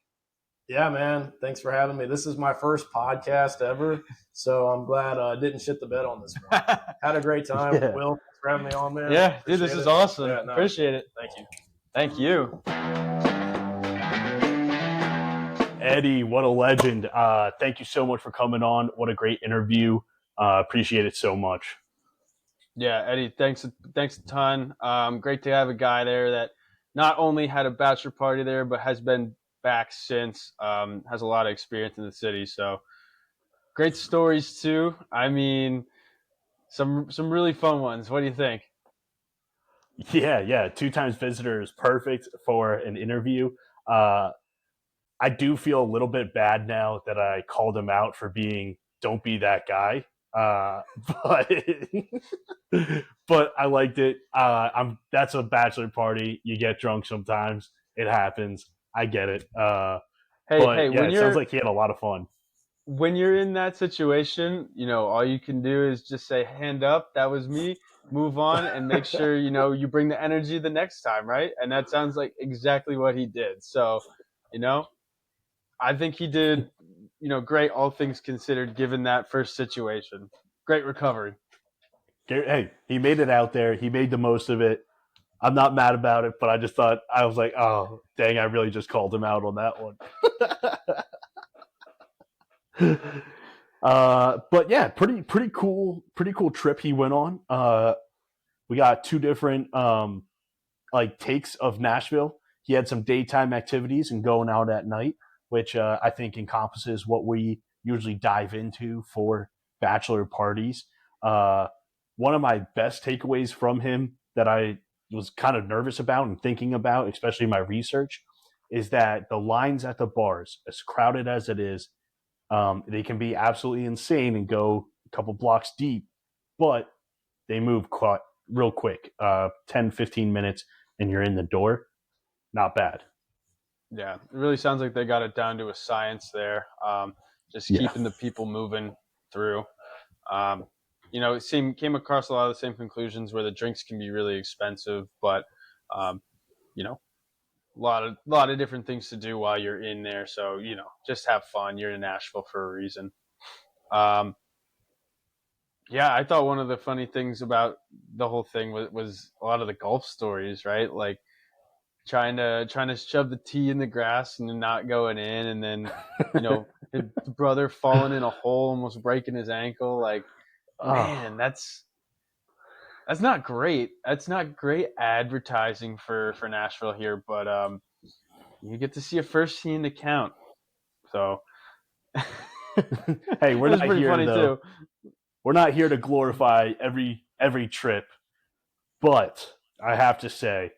Yeah, man. Thanks for having me. This is my first podcast ever, so I'm glad I didn't shit the bed on this one. Had a great time. Yeah. Will, thanks for having me on, man. Yeah, dude, this is awesome. Yeah, no, Appreciate it. Thank you. Thank you. Eddie, what a legend. Thank you so much for coming on. What a great interview. Appreciate it so much. Yeah, Eddie, thanks a ton. Great to have a guy there that not only had a bachelor party there, but has been back since, has a lot of experience in the city. So great stories too. I mean, some really fun ones. What do you think? Yeah. 2 times visitor is perfect for an interview. I do feel a little bit bad now that I called him out for being don't be that guy. But but I liked it. That's a bachelor party. You get drunk sometimes, It happens. I get it. Hey, But yeah, it sounds like he had a lot of fun. when you're in that situation, all you can do is just say, "Hand up, that was me." Move on and make sure you bring the energy the next time, right? And that sounds like exactly what he did. So, you know, I think he did, great, all things considered, given that first situation. Great recovery. Hey, he made it out there. He made the most of it. I'm not mad about it, but I was like, oh, dang, I really just called him out on that one. But yeah, pretty cool trip he went on. We got two different like takes of Nashville. He had some daytime activities and going out at night, which I think encompasses what we usually dive into for bachelor parties. One of my best takeaways from him that I was kind of nervous about and thinking about, especially my research, is that the lines at the bars, as crowded as it is, they can be absolutely insane and go a couple blocks deep, but they move quite real quick 10, 15 minutes, and you're in the door. Not bad. Yeah, it really sounds like they got it down to a science there. Just Yeah. keeping the people moving through. It came across a lot of the same conclusions where the drinks can be really expensive, but um, a lot of different things to do while you're in there. So just have fun. You're in Nashville for a reason. Um, yeah, I thought one of the funny things about the whole thing was a lot of the golf stories, right? Like trying to shove the tee in the grass and not going in, and then his brother falling in a hole, almost breaking his ankle. Like, Oh, man, that's not great. That's not great advertising for Nashville here, but you get to see a first tee in the count. So hey, it we're was not pretty here funny though. too. We're not here to glorify every trip, but I have to say,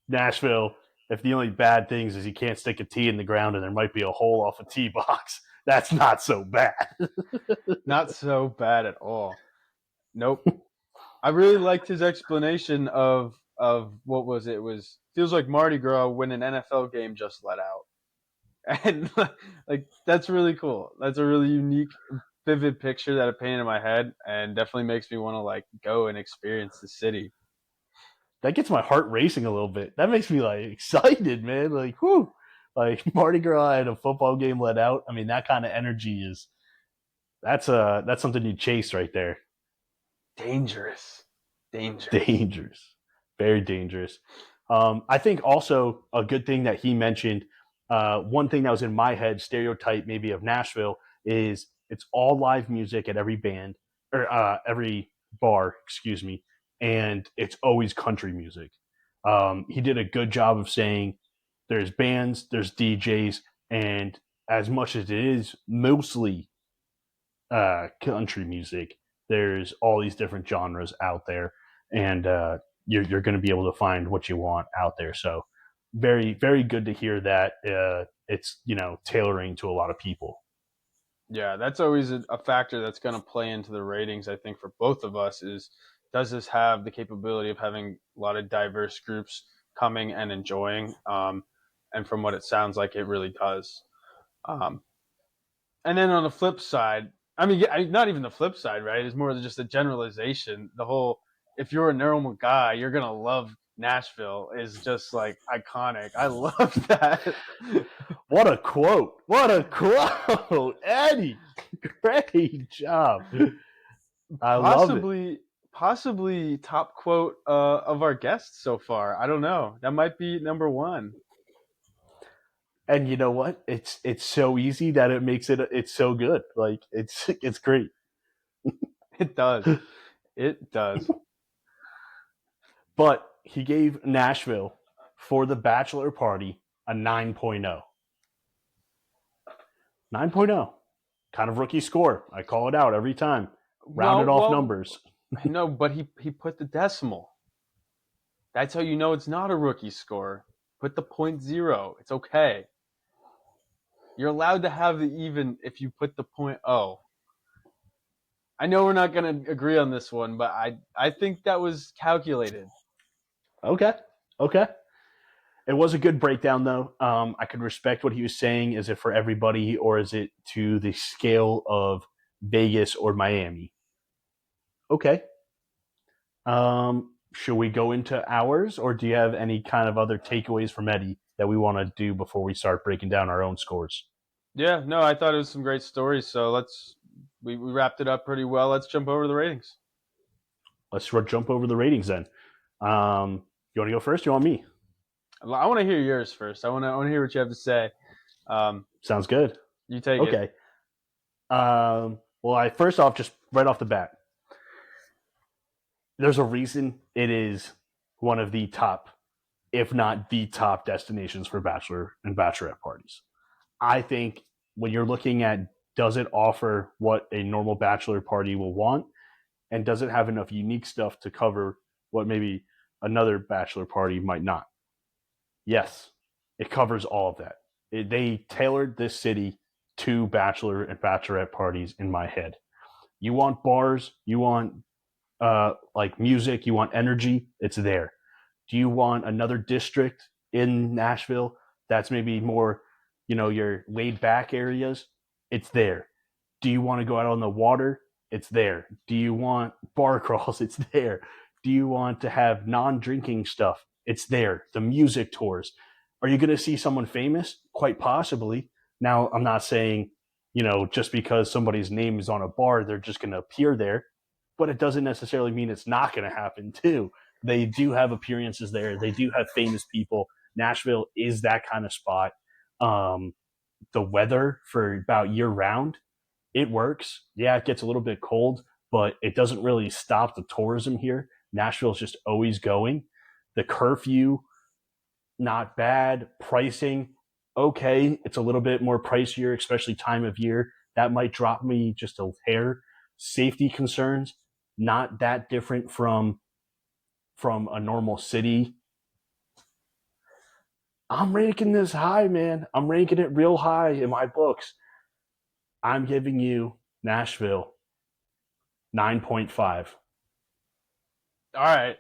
Nashville. If the only bad things is you can't stick a tee in the ground and there might be a hole off a tee box, that's not so bad. Not so bad at all. Nope. I really liked his explanation of what was it? It was feels like Mardi Gras when an NFL game just let out, and like that's really cool. That's a really unique, vivid picture that it painted in my head, and definitely makes me want to like go and experience the city. That gets my heart racing a little bit. That makes me like excited, man. Like, whoo, like Mardi Gras and a football game let out. I mean, that kind of energy is that's something you chase right there. Dangerous, dangerous. Dangerous, very dangerous. I think also a good thing that he mentioned. One thing that was in my head, stereotype maybe of Nashville, is it's all live music at every band or every bar, excuse me, and it's always country music. He did a good job of saying there's bands, there's DJs, and as much as it is mostly country music, there's all these different genres out there, and you're going to be able to find what you want out there. So very very good to hear that it's tailoring to a lot of people. Yeah, that's always a factor that's going to play into the ratings. I think for both of us is does this have the capability of having a lot of diverse groups coming and enjoying? And from what it sounds like, it really does. Um, and then on the flip side, I mean, not even the flip side, right? It's more than just a generalization. The whole, if you're a normal guy, you're gonna love Nashville is just like iconic. I love that. What a quote! What a quote, Eddie! Great job. I love it. Possibly top quote of our guests so far. I don't know. That might be number one. And you know what? It's so easy that it makes it's so good. Like it's great. It does. It does. But he gave Nashville for the bachelor party a 9.0. 9.0. Kind of rookie score. I call it out every time. No, Rounded off well, numbers. no, but he put the decimal. That's how you know it's not a rookie score. Put the .0. It's okay. You're allowed to have the even if you put the .0. I know we're not going to agree on this one, but I think that was calculated. Okay. Okay. It was a good breakdown, though. I could respect what he was saying. Is it for everybody, or is it to the scale of Vegas or Miami? Okay. Should we go into ours, or do you have any kind of other takeaways from Eddie that we want to do before we start breaking down our own scores? Yeah, no, I thought it was some great stories. So we wrapped it up pretty well. Let's jump over to the ratings. Let's jump over the ratings then. You want to go first? Or you want me? I want to hear yours first. I want to hear what you have to say. Sounds good. You take it. Okay. Well, first off, just right off the bat, there's a reason it is one of the top, if not the top, destinations for bachelor and bachelorette parties. I think when you're looking at, does it offer what a normal bachelor party will want, and does it have enough unique stuff to cover what maybe another bachelor party might not? Yes, it covers all of that. They tailored this city to bachelor and bachelorette parties in my head. You want bars, you want like music, you want energy, it's there. Do you want another district in Nashville that's maybe more, your laid back areas? It's there. Do you want to go out on the water? It's there. Do you want bar crawls? It's there. Do you want to have non-drinking stuff? It's there. The music tours. Are you going to see someone famous? Quite possibly. Now, I'm not saying, just because somebody's name is on a bar, they're just going to appear there. But it doesn't necessarily mean it's not going to happen, too. They do have appearances there. They do have famous people. Nashville is that kind of spot. The weather for about year-round, it works. Yeah, it gets a little bit cold, but it doesn't really stop the tourism here. Nashville's just always going. The curfew, not bad. Pricing, okay. It's a little bit more pricier, especially time of year. That might drop me just a hair. Safety concerns, not that different from a normal city. I'm ranking this high, man. I'm ranking it real high in my books. I'm giving you Nashville 9.5. All right.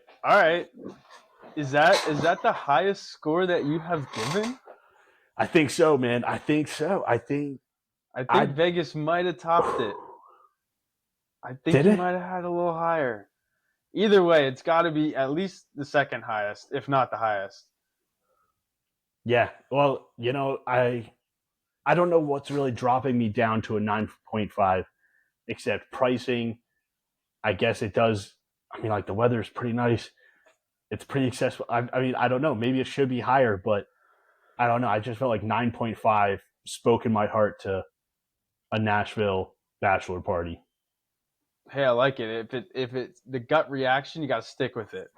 Is that the highest score that you have given? I think so, man. I think so. I think Vegas might have topped it. I think Did you it? might have had a little higher. Either way, it's got to be at least the second highest, if not the highest. Yeah. Well, I don't know what's really dropping me down to a 9.5, except pricing. I guess it does. I mean, like, the weather is pretty nice. It's pretty accessible. I mean, I don't know. Maybe it should be higher, but I don't know. I just felt like 9.5 spoke in my heart to a Nashville bachelor party. Hey, I like it. If it's the gut reaction, you got to stick with it,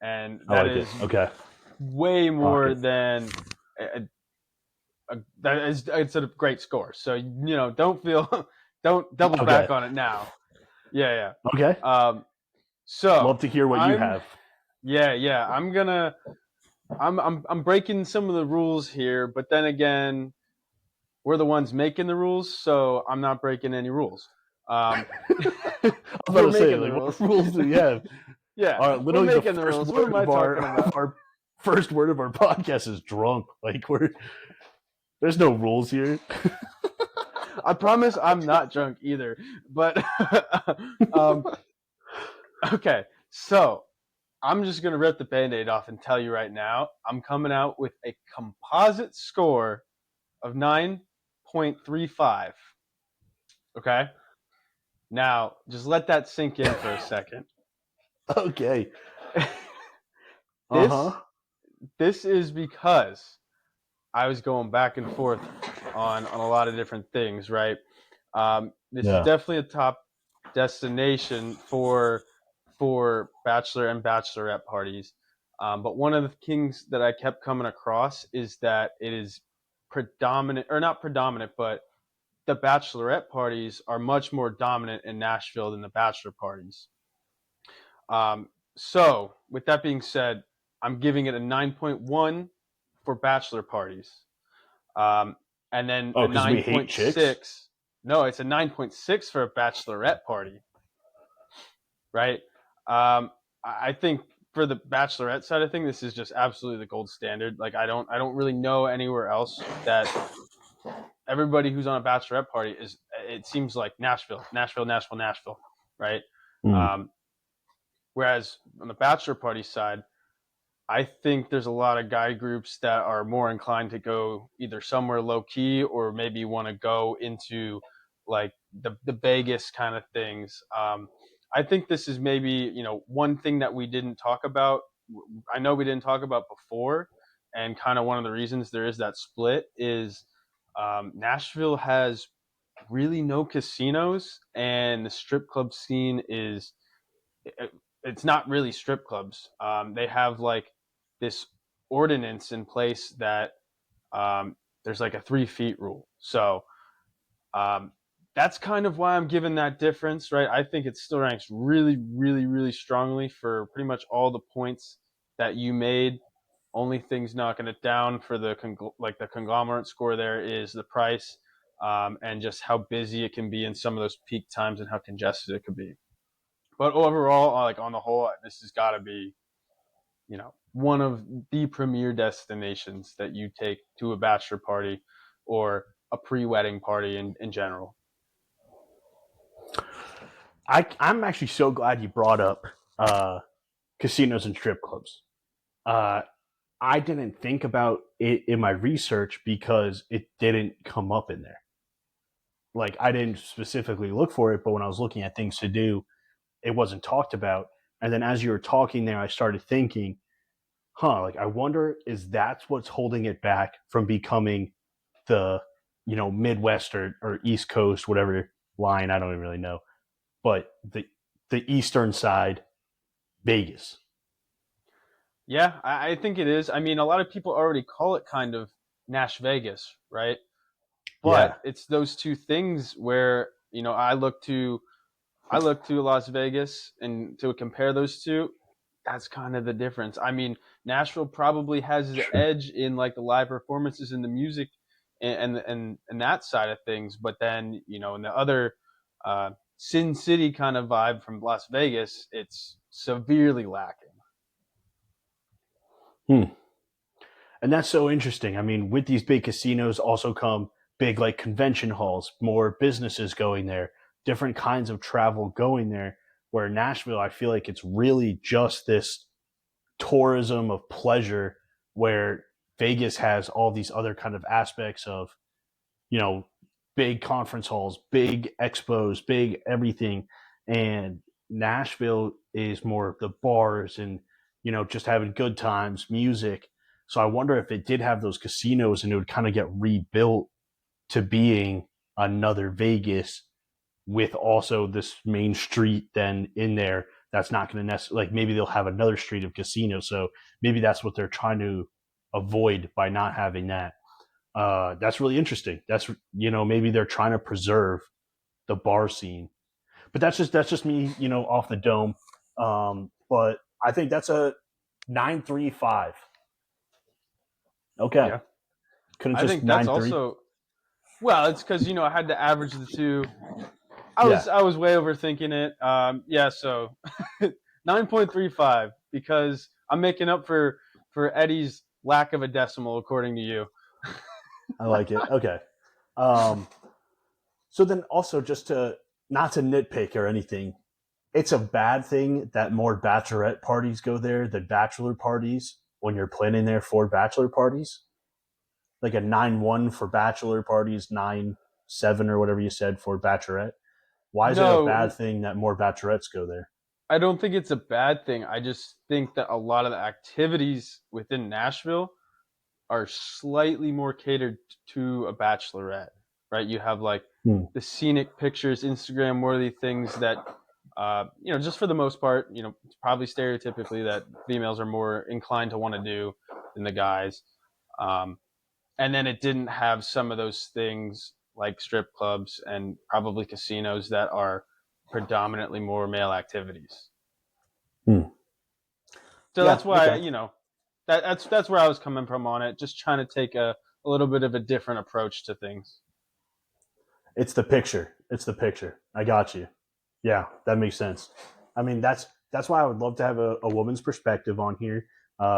and I that like is it. Okay. way more Okay. than it's a great score. So don't double Okay. back on it now. Yeah. Okay. So Love to hear what you have. Yeah. I'm breaking some of the rules here, but then again, we're the ones making the rules, so I'm not breaking any rules. I was We're about to say, making the like, rules. what rules do we have? Yeah, Literally we're making the the first rules. What word am I of talking about? our first word of our podcast is drunk. Like, there's no rules here. I promise I'm not drunk either. But okay, so I'm just gonna rip the Band-Aid off and tell you right now, I'm coming out with a composite score of 9.35. Okay? Now, just let that sink in for a second. Okay. This Uh-huh. this is because I was going back and forth on a lot of different things, right? This is definitely a top destination for bachelor and bachelorette parties. But one of the things that I kept coming across is that it is predominant, or not predominant, but the bachelorette parties are much more dominant in Nashville than the bachelor parties. So with that being said, I'm giving it a 9.1 for bachelor parties. And then a 'cause we hate chicks? 9.6. No, it's a 9.6 for a bachelorette party. Right? I think for the bachelorette side of thing, this is just absolutely the gold standard. Like I don't really know anywhere else that everybody who's on a bachelorette party is. It seems like Nashville, right? Mm. Um, whereas on the bachelor party side, I think there's a lot of guy groups that are more inclined to go either somewhere low key or maybe want to go into like the Vegas kind of things. I think this is maybe one thing that we didn't talk about. I know we didn't talk about before, and kind of one of the reasons there is that split is Nashville has really no casinos, and the strip club scene is it's not really strip clubs. They have like this ordinance in place that there's like a 3 feet rule. So um, that's kind of why I'm giving that difference, right? I think it still ranks really, really, really strongly for pretty much all the points that you made. Only things knocking it down for the the conglomerate score there is the price and just how busy it can be in some of those peak times and how congested it could be. But overall, like on the whole, this has got to be, one of the premier destinations that you take to a bachelor party or a pre-wedding party in general. I'm actually so glad you brought up casinos and strip clubs. I didn't think about it in my research because it didn't come up in there. Like I didn't specifically look for it, but when I was looking at things to do, it wasn't talked about. And then as you were talking there, I started thinking, like I wonder is that's what's holding it back from becoming the, Midwest or East Coast, whatever line, I don't even really know. But the eastern side, Vegas. Yeah, I think it is. I mean, a lot of people already call it kind of Nash Vegas, right? Yeah. But it's those two things where, I look to Las Vegas and to compare those two, that's kind of the difference. I mean, Nashville probably has the Sure. edge in like the live performances and the music and that side of things, but then in the other Sin City kind of vibe from Las Vegas, it's severely lacking. Hmm. And that's so interesting. I mean, with these big casinos also come big like convention halls, more businesses going there, different kinds of travel going there. Where Nashville, I feel like it's really just this tourism of pleasure where Vegas has all these other kind of aspects of, you know, big conference halls, big expos, big everything. And Nashville is more the bars and, just having good times, music. So I wonder if it did have those casinos and it would kind of get rebuilt to being another Vegas with also this main street then in there that's not going to necessarily, like, maybe they'll have another street of casinos. So maybe that's what they're trying to avoid by not having that. That's really interesting. That's, maybe they're trying to preserve the bar scene, but that's just me, off the dome. But I think that's a 9.35. Okay. Yeah, Couldn't I just think that's 9.3. also well. It's because I had to average the two. Yeah. I was way overthinking it. Yeah, so 9.35 because I'm making up for Eddie's lack of a decimal, according to you. I like it. Okay. Um, so then also just to not to nitpick or anything, it's a bad thing that more bachelorette parties go there than bachelor parties when you're planning there for bachelor parties. Like a 9.1 for bachelor parties, 9.7 or whatever you said for bachelorette. Why is it a bad No, thing that more bachelorettes go there? I don't think it's a bad thing. I just think that a lot of the activities within Nashville are slightly more catered to a bachelorette, right? You have like Hmm. the scenic pictures, Instagram worthy things that, just for the most part, probably stereotypically that females are more inclined to want to do than the guys. Um, and then it didn't have some of those things like strip clubs and probably casinos that are predominantly more male activities. Hmm. So Yeah. that's why, Okay. that's where I was coming from on it, just trying to take a little bit of a different approach to things. It's the picture. It's the picture. I got you. Yeah, that makes sense. I mean, that's why I would love to have a woman's perspective on here.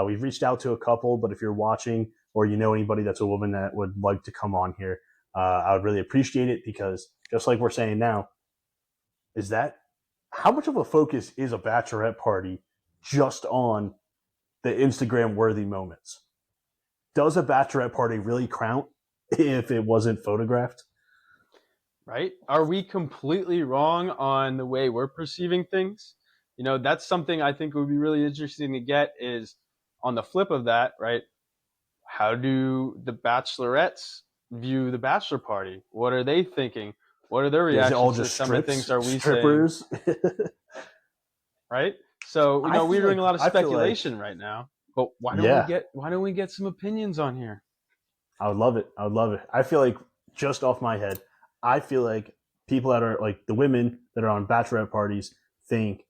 We've reached out to a couple, but if you're watching or you know anybody that's a woman that would like to come on here, I would really appreciate it, because just like we're saying now, is that how much of a focus is a bachelorette party just on the Instagram worthy moments? Does a bachelorette party really count if it wasn't photographed? Right? Are we completely wrong on the way we're perceiving things? You know, that's something I think would be really interesting to get, is on the flip of that, right? How do the bachelorettes view the bachelor party? What are they thinking? What are their Is it reactions all to just some of the things are we strippers? saying? Right? So, you I know, we're feel doing a like- lot of I feel like- speculation right now. But why don't we get some opinions on here? I would love it. I would love it. I feel like, just off my head, I feel like people that are like the women that are on bachelorette parties think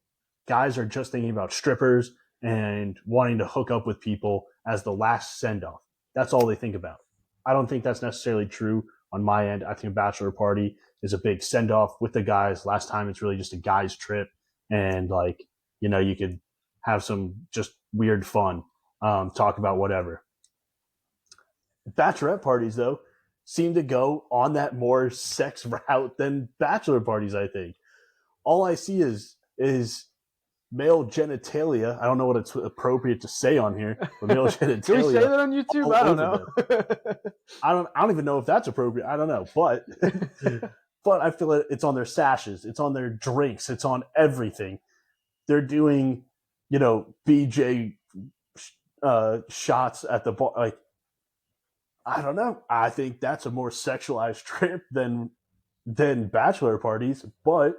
guys are just thinking about strippers and wanting to hook up with people as the last send off. That's all they think about. I don't think that's necessarily true on my end. I think a bachelor party is a big send off with the guys. Last time it's really just a guys trip, and like, you know, you could have some just weird fun, talk about whatever. Bachelorette parties, though, seem to go on that more sex route than bachelor parties, I think. All I see is male genitalia. I don't know what it's appropriate to say on here, but male genitalia. Can we say that on YouTube? all I don't over know. I don't even know if that's appropriate. I don't know, but but I feel it's on their sashes, it's on their drinks, it's on everything. They're doing, you know, BJ shots at the bar. Like, I don't know. I think that's a more sexualized trip than bachelor parties, but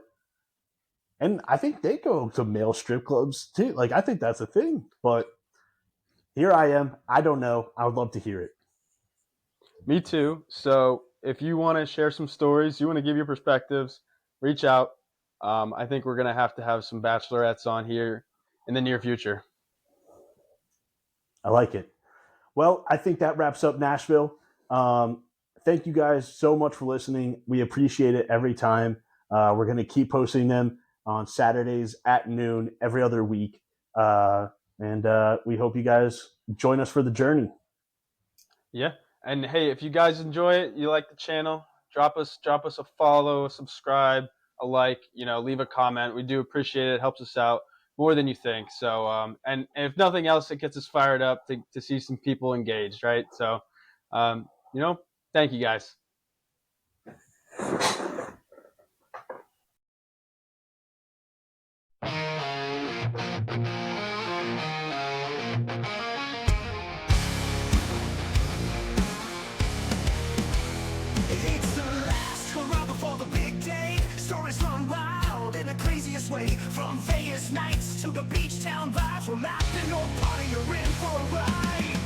and I think they go to male strip clubs too. Like, I think that's a thing. But here I am. I don't know. I would love to hear it. Me too. So if you want to share some stories, you want to give your perspectives, reach out. I think we're going to have some bachelorettes on here in the near future. I like it. Well, I think that wraps up Nashville. Thank you guys so much for listening. We appreciate it every time. We're going to keep posting them on Saturdays at noon every other week. And we hope you guys join us for the journey. Yeah. And hey, if you guys enjoy it, you like the channel, drop us a follow, a subscribe, a like, you know, leave a comment. We do appreciate it. It helps us out more than you think. So, and if nothing else, it gets us fired up to see some people engaged, right? So, you know, thank you guys. It's the last hurrah before the big day. Stories run wild in the craziest way. From Vegas nights to the beach town vibes. We're laughing or party, you're in for a ride.